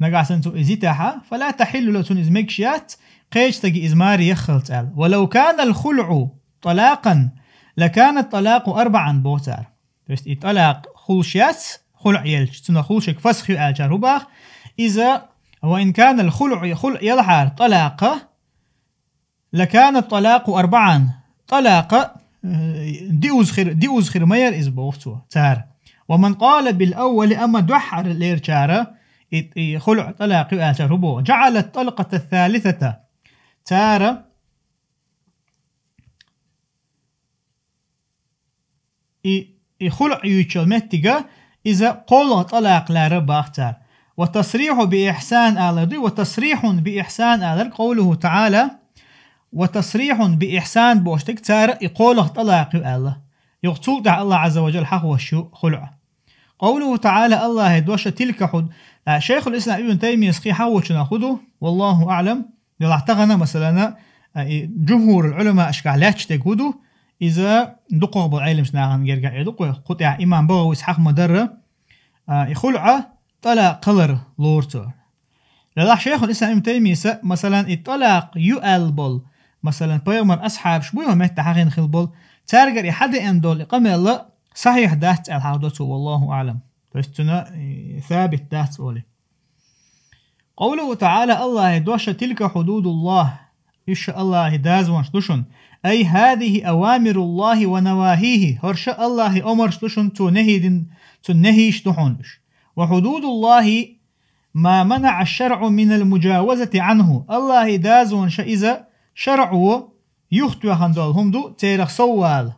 نقعسنتو إزيتاحا فلا تحل لتون إزمكشيات قيش تجي إزماري يخلط أل ولو كان الخلع طلاقا لكان الطلاق 4 بوتار. بس الطلاق خلشيات خلع يلش تنا خلشك فسخ الجار باخ إذا وإن كان الخلع يلحار طلاقه لكان الطلاق 4 طلاق دي أزخر مير إزبوفتو تار. ومن قال بالأول أما دحر الإرشارة خلع طلاق الجار بو جعل الطلقة الثالثة تار خلع يشلمتك إذا قول طلاق لا رباختار. وتصريح بإحسان آلردي وتصريح بإحسان آلر قوله تعالى وتصريح بإحسان بوشتك تار يقوله طلاق الله يقتل دع الله عز وجل حق وشو خلع. قوله تعالى الله يدوش تلك حد شيخ الإسلام ابن تيمية يسقي حوش ناخده والله أعلم يلعتغنا مثلا جمهور العلماء أشكالاتش تقودوا إذا دقوا بالعلم شناغن يرجع يدقوا قطع إمام بغوي إسحاق مدرة يخلع طلاق قلر لورتو لله شيخ الإسلام ابن تيمية مثلا الطلاق يؤلبل مثلا بيغمر أصحاب شبوه متحقين خلبل تارجر يحد أندول قم الله صحيح دات الحادث والله أعلم فاستنا ثابت دات أولي. قوله تعالى الله يدوش تلك حدود الله إيش الله داز وانشلشن أي هذه أوامر الله ونواهيه هرش الله أمر شلشن تنهي شتحونش. وحدود الله ما منع الشرع من المجاوزة عنه الله داز وانش إذا شرعه يختوى هندول همدو تيرخ سوال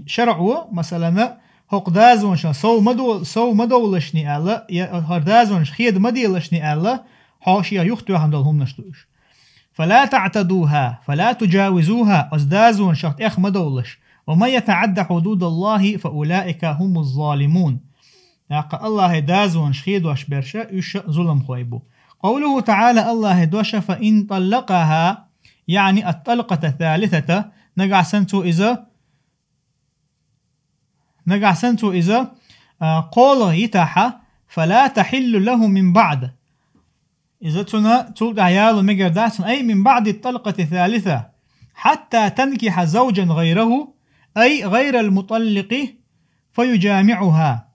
شرعه مثلا هق داز وانش سو مدولشني الله هرداز وانش خيد مديلشني الله حاشية يختوى هندول هم نشتوش. فلا تعتدوها فلا تجاوزوها أزدازون شخص إخ مدولش وما يتعدى حدود الله فأولئك هم الظالمون. يقول الله دازون شخيد واشبرشا يش ظلم خويبو. قوله تعالى الله دوش فإن طلقها يعني الطلقة الثالثة نقع سنتو إذا قول يتاحا فلا تحل له من بعد إذا تلقى عيال مقردات أي من بعد الطلقة الثالثة حتى تنكح زوجا غيره أي غير المطلق فيجامعها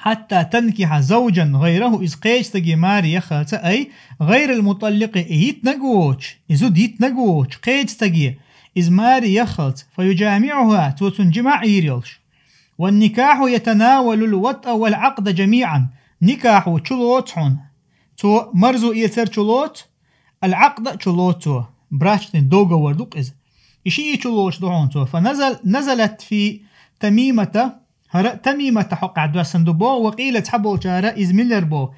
حتى تنكح زوجا غيره إذ قيش تجي ماري يخلت أي غير المطلق يتنقوش قيش تجي إذ ماري يخلت فيجامعها توتنجمع يريلش. والنكاح يتناول الوطء والعقد جميعا نكاح تشلوتحون تو مرزو يسر تشلوت العقد تشلوتو براشتن دوغا وردوك إذ إشي تشلوش دعون تو نزلت في تميمة حق عدوى سندبو وقيلت حبو جارة إذ ميلر بو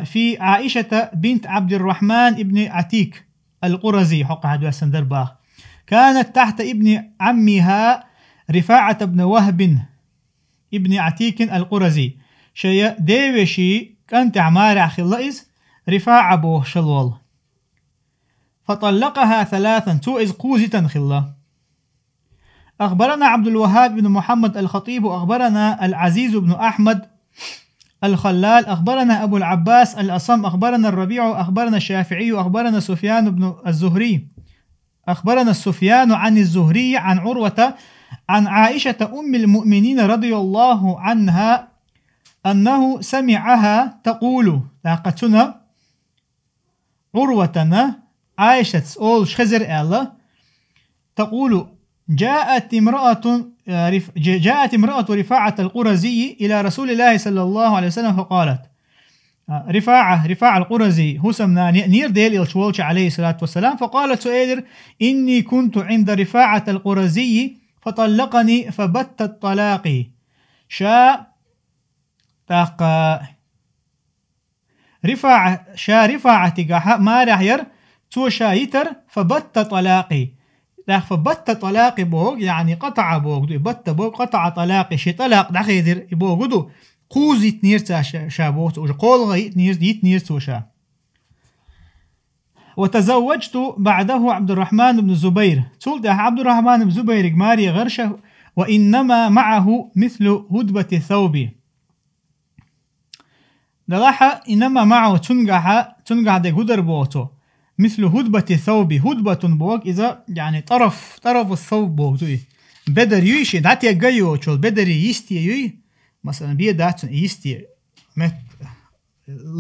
في عائشة بنت عبد الرحمن ابن عتيك القرزي حق عدوى سندرباه كانت تحت ابن عمها رفاعة بن وهب ابن عتيك القرزي شيء ديوشي كانت عمار أخي اللئز رفاعة بوه شلول فطلقها 3 توئز قوزة خلا. أخبرنا عبد الوهاب بن محمد الخطيب أخبرنا العزيز بن أحمد الخلال أخبرنا أبو العباس الأصم أخبرنا الربيع أخبرنا الشافعي أخبرنا سفيان بن الزهري أخبرنا السفيان عن الزهري عن عروة عن عائشة أم المؤمنين رضي الله عنها أنه سمعها تقول لاقتنا عروتنا عائشة أول شخزر الله تقول جاءت امرأة رفاعة القرزي إلى رسول الله صلى الله عليه وسلم فقالت رفاعة القرزي هو سمنا نير ديل إلشوالش عليه الصلاة والسلام فقالت سؤالر إني كنت عند رفاعة القرزي فطلقني فبت الطلاق رفاعة تقاها ما رحير تو شايتر فبت طلاقي فبت طلاقي بوغ يعني قطع بوغ بت بوغ قطع طلاقي شي طلاق دخيدر بوغدو قوزي تنير شابوت وقول غيت نير توشا. وتزوجت بعده عبد الرحمن بن الزبير تولد عبد الرحمن بن زبير ماري غرشه وإنما معه مثل هدبة الثوب دلاحة إنما معه تنقع دي قدر بوتو مثل هدبة الثوب هدبة بوك إذا يعني طرف الثوب بوك زي بدر يوشي داتي أجيو شول بدر يستي يوي مثلا بيه دات يستي مت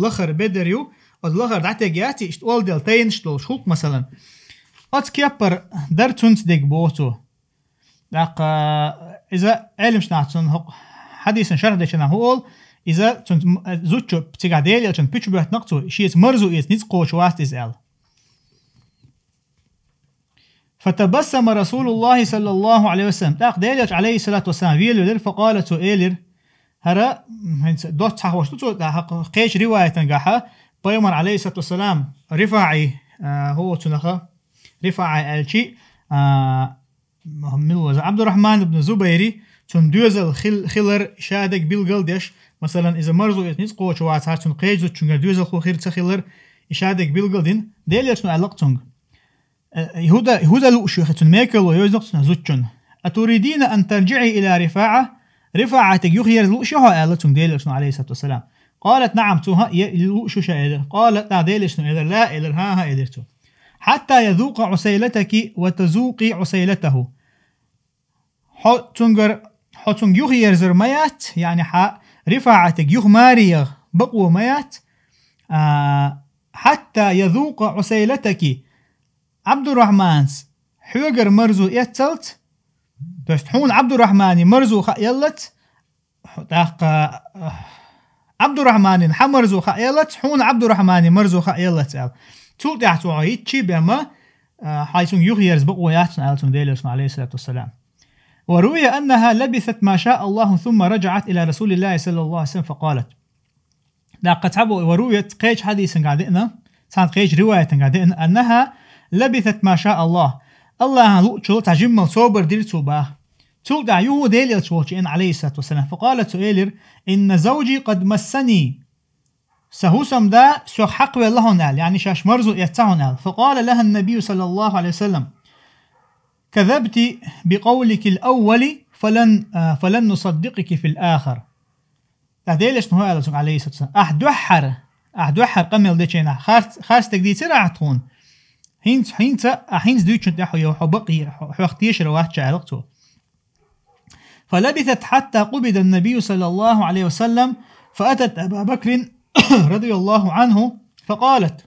لخر بدر يو أو لخر داتي جاتي اشتول دلتين اشتول شوك مثلا أت كيبر در تنت ديك بوتو داق إذا علم شناعتون حديثا شرح ديشنا هول إذا تنت زوجو بتقعديل عشان بيتشو بيحت نقطو شيء مرزو إيس نتقو شواست إزال فتبسم رسول الله صلى الله عليه وسلم تاق ديلج عليه الصلاة والسلام ويلو فقالت إيلر هرا دوت صح قيش رواية نجاحة بيمر عليه الصلاة والسلام رفاعي هو تنخا رفاعي الشيء ملوز عبد الرحمن بن زبيري تندوزل خلر شادك بالقلدش مثلا إذا مرزو يتنيز قوة شوات هاتون قيجو تشنجر دوزل خو خير تخلر شادك بالقلدين ديل يشنو علاقتون يهودا لؤشو يختون ميكل ويوزنقتون زوتشون أتريدين أن ترجعي إلى رفاعة يخير لؤشو هالتون ديل يشنو عليه الصلاة والسلام قالت نعم توها لؤشو شائر قالت لا ديل يشنو إذا لا إذا ها إذرتو حتى يذوق عسيلتك وتذوقي عسيلته حتنج يخير زرميات يعني رفاعتك يخماريغ بقوة ميات حتى يذوق عسيلتك عبد الرحمن حوغر مرزو يتلت تحون عبد الرحمن مرزو خيلت عبد الرحمن حمرزو خيلت حون عبد الرحمن مرزو خيلت تول تحتو عيتشي بما حيث يخير بقويات عليه الصلاة والسلام وروي أنها لبثت ما شاء الله ثم رجعت إلى رسول الله صلى الله عليه وسلم فقالت لقد تحبوا ورويت قيش حديث قاعدنا سانت قيش رواية قاعدنا أنها لبثت ما شاء الله لؤشو تجمل صوبر ديرتو باه تلقى يو ديليل شوشين عليه الصلاة والسلام فقالت سؤالر إن زوجي قد مسني سهوسم دا سوق حق والله نال يعني شاش مرزو يتسعون فقال لها النبي صلى الله عليه وسلم كذبت بقولك الأول فلن نصدقك في الآخر ليش نهو عليه الصلاة والسلام أحدوحر قمل ديشينا خارس تقدي ترى تخون هينز دوتشن تحو يوحو بقي حوختيش رواه شعرقته فلبثت حتى قبض النبي صلى الله عليه وسلم فأتت أبا بكر رضي الله عنه فقالت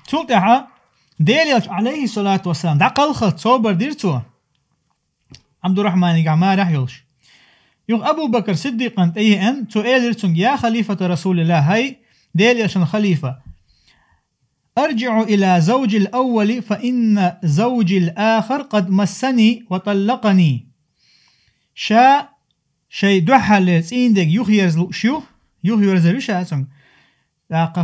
تلقى ديليش عليه الصلاة والسلام دا قلخت صوبر ديرتو عبد الرحمن يقع رح يلش يوغ أبو بكر صديقا أن تؤيلرتون يا خليفة رسول الله هاي ديليش الخليفة أرجع إلى زوج الأول فإن زوج الآخر قد مسني وطلقني شيء دوحل سيندك يخيرز رشا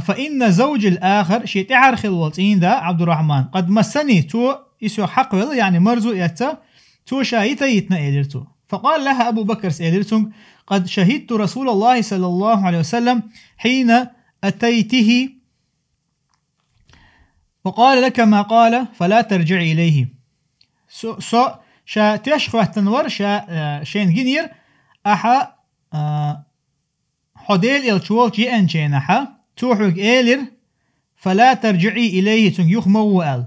فإن زوج الآخر شيء تعرخل والسين دا عبد الرحمن قد مسني تو يسوى حق يعني مرزو يتا تو شايتا يتنا إيدرتو فقال لها أبو بكر سيدرتون قد شهدت رسول الله صلى الله عليه وسلم حين أتيته وقال لك ما قال فلا ترجع إليه شا تشخوة تنور شين جنير أحا حديل الشوال جي أنشين أحا توحوك إيلر فلا ترجعي إليه تنيوخ موال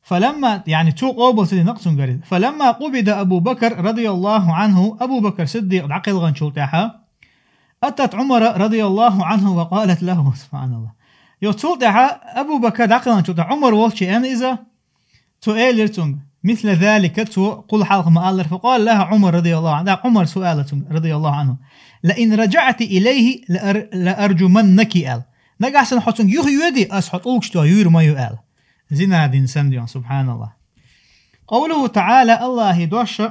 فلما يعني تو قوبل سيدي نقصن قريد فلما قبض أبو بكر رضي الله عنه أبو بكر صديق عقل غنشول تاحا أتت عمر رضي الله عنه وقالت له سبحان الله يوتول تاحا أبو بكر عقل غنشول تاحا عمر والشي أن إذا تو إيلر تنج مثل ذلك تو قل حلق مآلر فقال لها عمر رضي الله عنه عمر سؤالة رضي الله عنه لئن رجعت إليه لأرجمنك آل نقع سنحطن يدي أسحطوك شتو يور ما يؤال زنا دين سنديون سبحان الله قوله تعالى الله دوش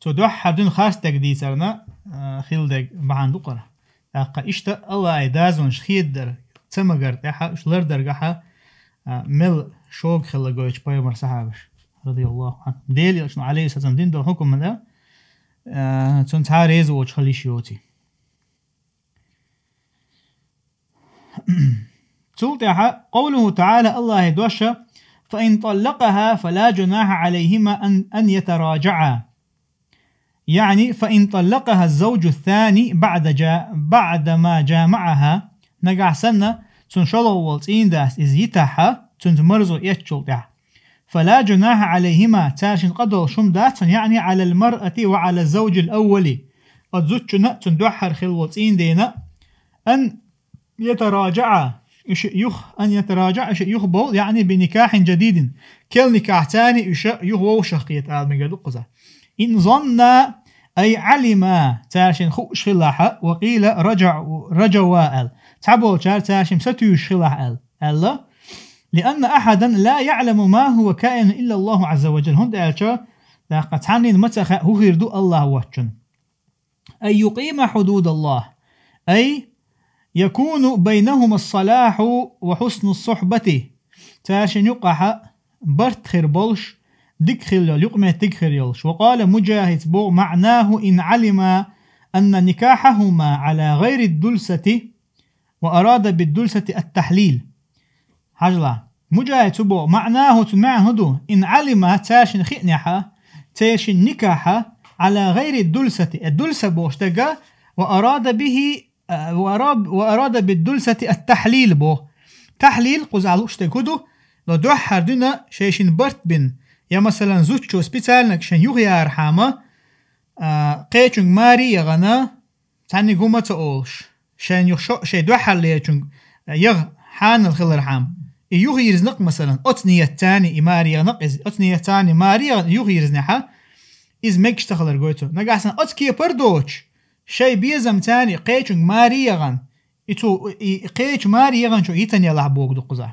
تدوح دون خاص تقدي سرنا خيلدك بعندو قرا اقا اشتا الله ايدازون شخيدر تسمغر تاحا شلر درغها مل شوق خلقوش بايمر صحابش رضي الله عنه ديلي شنو عليه السلام دين دو حكم ده تنتاريز وشخليشيوتي قوله تعالى الله يدوش فإن طلقها فلا جناح عليهما أن يتراجعا. يعني فإن طلقها الزوج الثاني بعد ما جامعها نقع سنة تنشلو والتين داس إز يتاحا تنتمرزو يتشلتها، فلا جناح عليهما تاشن قدر شم داس، يعني على المرأة وعلى الزوج الأولي الزوجنا تندوحر خلوتين دينا أن يتراجع يخبو، يعني بنكاح جديد كل نكاح ثاني يخبو شقية آل قزا. إن ظن أي علم تاشن خوش خلاحة، وقيل رجوا آل تعبوا تاشن ستيوش خلاح آل لأن أحدا لا يعلم ما هو كائن إلا الله عز وجل. هند آلشا لقد عنين متخ هو يردو الله وحشن. أي يقيم حدود الله، أي يكون بينهما الصلاح وحسن الصحبة. تاشن يقح برت خير بولش دك خير يقمه دك خير يلش. وقال مجاهد بو معناه إن علم أن نكاحهما على غير الدلسة وأراد بالدلسة التحليل. حجلا مجاهد بو معناه تمعنى هدو إن علم تاشن خئنحة تاشن نكاحة على غير الدلسة، الدلسة بوشتقى وأراد بالدلسة التحليل بو تحليل قزعلوش تكودو لو دوحر دونا شيشن برت بن يا مثلا زوجو سبيتالنك شن يغيار حاما قيچون ماري يغنا تاني قومة تقولش شن يخشو شي دوحر ليچون يغ حان الخلر حام يغير زنق مثلا أتنية تاني ماري يغنق أتنية تاني ماري يغير زنحا إز ميكش تخلر قويتو نقاسن أتكي بردوش شي بيزم تاني قيچون ماري يغن إتو قيچ ماري يغن شو يتن يلح بوك دو قزع.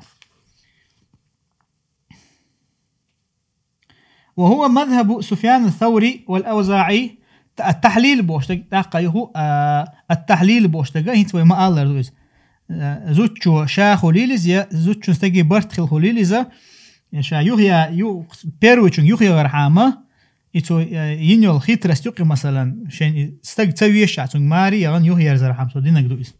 وهو مذهب سفيان الثوري والأوزاعي. التحليل بوشتق تاقيه التحليل بوشتق هيتوي ما الله دويز زوجو شاخو ليليزيا زوجو استجي برت خل خليليزا شا يوهيا يو بيرويچون يوهيا غرحامه إتو ينيول خيتر استيقي مثلا شين استج تسويش عتون ماري يغن يوهيا زرحام سو دينك دويز.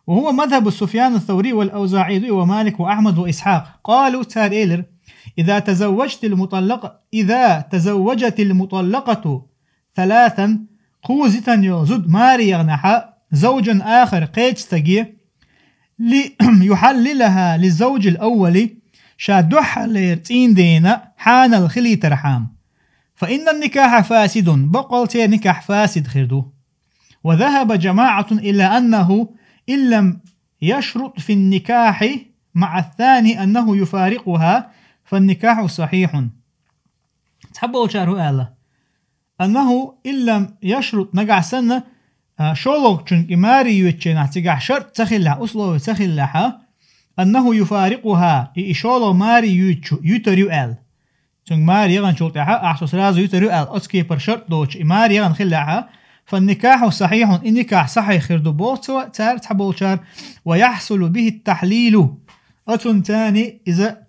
وهو مذهب سفيان الثوري والأوزاعي ومالك وأحمد وإسحاق. قالوا تار إيلر إذا تزوجت المطلقة ثلاثا قوزتا يزد ماري يغنحا زوجا آخر قيت تجي ليحللها للزوج الأول شادوح ليرتين دينا حان الخلي ترحام، فإن النكاح فاسد بقلت نكاح فاسد خردو. وذهب جماعة إلى أنه إن لم يشرط في النكاح مع الثاني أنه يفارقها فالنكاح صحيح. تحبوا شارو آله أنه إن لم يشرط نقع سنة شولوك چون إماري يوچينا تقع شرط تخلها أصلو تخلها أنه يفارقها إشولو ماري يتريو آل چون ماري يغن شولتها أحسوس رازو يتريو آل أسكي پر شرط دوش إماري يغن خلها فالنكاح صحيح. النكاح صحيح خردو بوتو تار تحبوا شار ويحصل به التحليل أتون تاني إذا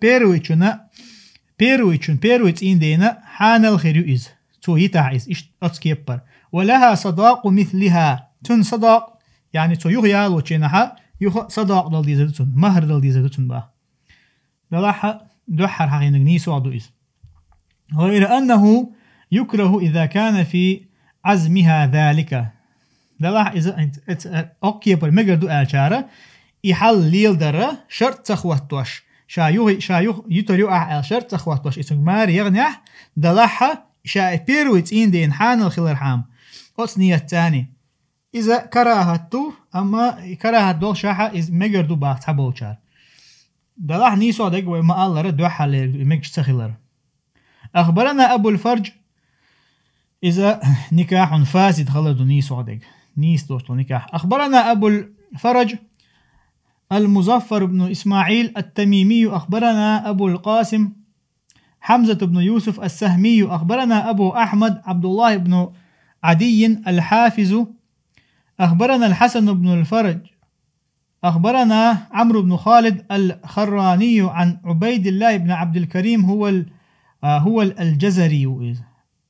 بيرويتش إن دينا حان الخير إز تو يتعيز إش أتسكيبر. ولها صداق مثلها تن صداق يعني تو يغيال وچينها صداق دل ديزدتون مهر دل ديزدتون با دلها دوحر حقين نيسو عدو إز. غير أنه يكره إذا كان في عزمها ذلك. دلها إذا أوكيبر مقردو آلشارة يحل ليل درة شرط تخواتوش شايوه يتريو أحل شرط تخواتوش إسم ماري يغنيح دلها شا بيرويت إن دين حان الخلر حام أصنية الثاني إذا كراهتو أما كراهت دول شاحة إز مقردو باقت حبول شار دلح نيسو دق وما الله رد وحا مقش تخلر. أخبرنا أبو الفرج إذا نكاح فاسد خلدو نيسو دق نيس دوستو نكاح. أخبرنا أبو الفرج المظفر بن إسماعيل التميمي. أخبرنا أبو القاسم حمزة بن يوسف السهمي. أخبرنا أبو أحمد عبد الله بن عدي الحافظ. أخبرنا الحسن بن الفرج. أخبرنا عمرو بن خالد الخراني عن عبيد الله بن عبد الكريم هو الجزري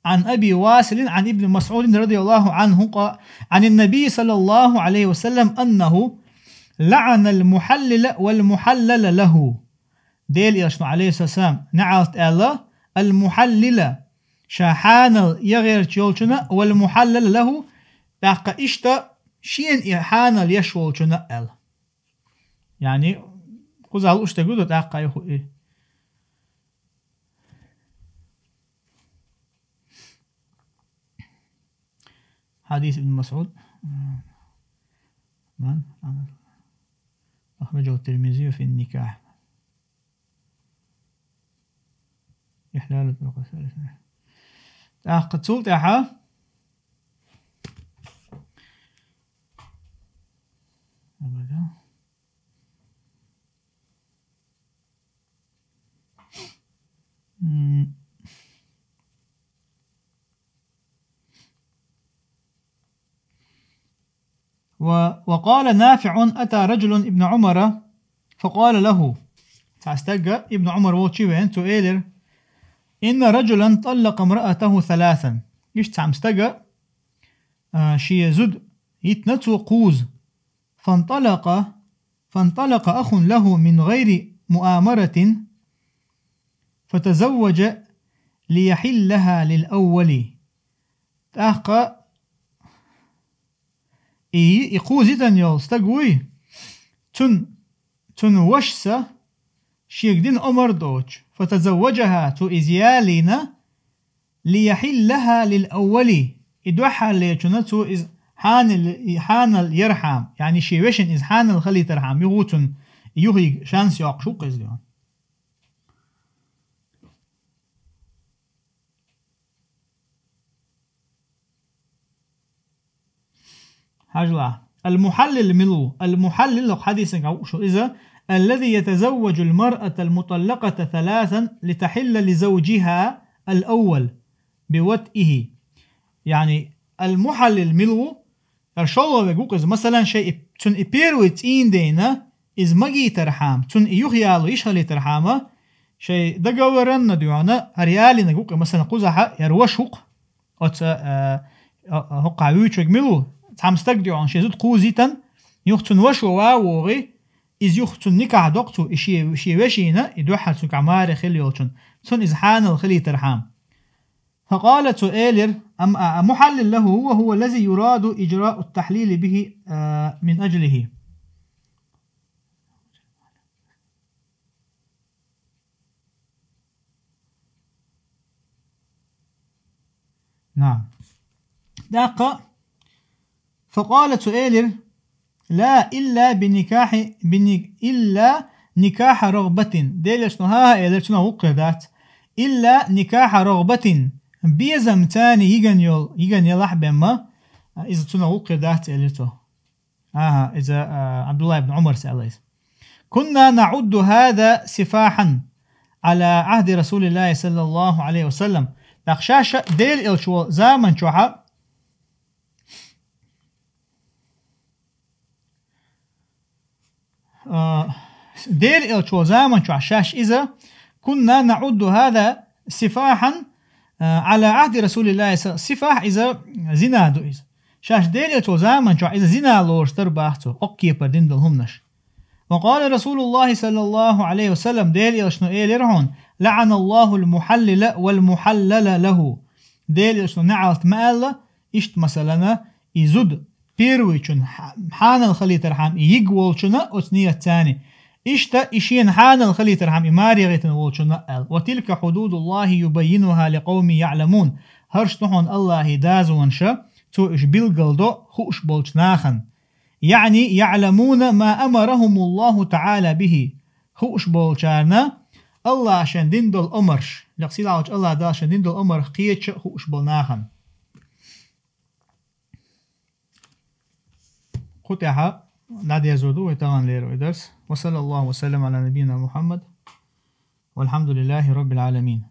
عن أبي واسل عن ابن مسعود رضي الله عنه عن النبي صلى الله عليه وسلم أنه لعن المحلل والمحلل له. ديل يشنو عليه السلام نعلت الله المحللة شاحان يغير تيولشنا والمحلل له تاقا إشتا شين إحان يشولشنا الله يعني قزال أشتقود تاقا يخو إيه حديث ابن مسعود من أخرجه الترمذي في النكاح إحلال الطلقة الثالثة قد سولت أحا أبدا وقال نافع أتى رجل ابن عمر فقال له تعستقى ابن عمر ووتشيوين تؤيلر إن رجلا طلق امرأته ثلاثا إيش تعمستقى شي زد يتنتو قوز فانطلق أخ له من غير مؤامرة فتزوج ليحلها للأول تأخى يقوزيتن يول استقوي تن وشسة شيكدين أمر دوش فتزوجها تو إزيالينا ليحلها للأول إدوحها ليتنتو إز حان اليرحم يعني شيوشن إز حان الخلي ترحم يغوتن يغي شانس يعقشوق إزيان حاجة المحلل ملو المحلل حديث شو إذا الذي يتزوج المرأة المطلقة ثلاثا لتحل لزوجها الأول بوطئه يعني المحلل ملو ارشالله بيقول إذا مثلا شيء تن إبيروت إين دينا إز مجي ترحام تن يخيالو يشهلي ترحامه شيء دقورن نديونا هريالي نقول مثلا قزحة يروشوق أت هقع ويتشك ملو تعمستقدر عن شيء زود قوزيتن يختن وشو واوغي إز يختن نكع دقتو إشي وشينا يدوحل سنك عماري خليولشن سن إزحان الخلي ترحام فقالت إيلر محلل له وهو الذي يراد إجراء التحليل به من أجله نعم داقة فقالت إيلر لا إلا إلا نكاح رغبة ديلش نها إيلر شنو وقدات إلا نكاح رغبة بيزم تاني يجن يلح بما إذا شنو وقدات إيلرتو إذا عبد الله بن عمر سأل كنا نعد هذا سفاحا على عهد رسول الله صلى الله عليه وسلم تخشاش ديل إلشو زمن شوحا ديل إلشو زمن شو عشاش إذا كنا نعد هذا سفاحا على عهد رسول الله سفاح إذا زنا دو إذا شاش ديل إلشو زمن شو إذا زنا لورش ترباحتو أوكي بردين دلهمنش وقال رسول الله صلى الله عليه وسلم ديل إلشنو إيلرهون لعن الله المحلل والمحلل له ديل إلشنو نعلت مألا إشت مثلا يزود بيرويشن حان الخلي ترحم يقولشنا أثنية الثاني إشتا إشين حان الخلي ترحم إماري غيتن ولشنا وتلك حدود الله يبينها لقوم يعلمون هرش نحن الله دازون شا تو إش بيلقلدو خوش بولشناخن يعني يعلمون ما أمرهم الله تعالى به خوش بولشارنا الله عشان دين دول أمرش لقصيد عوج الله دا عشان دين دول أمر قيتش خوش بولناخن قطعها نادي يزودو ويتغن ليرو درس وصلى الله وسلم على نبينا محمد والحمد لله رب العالمين.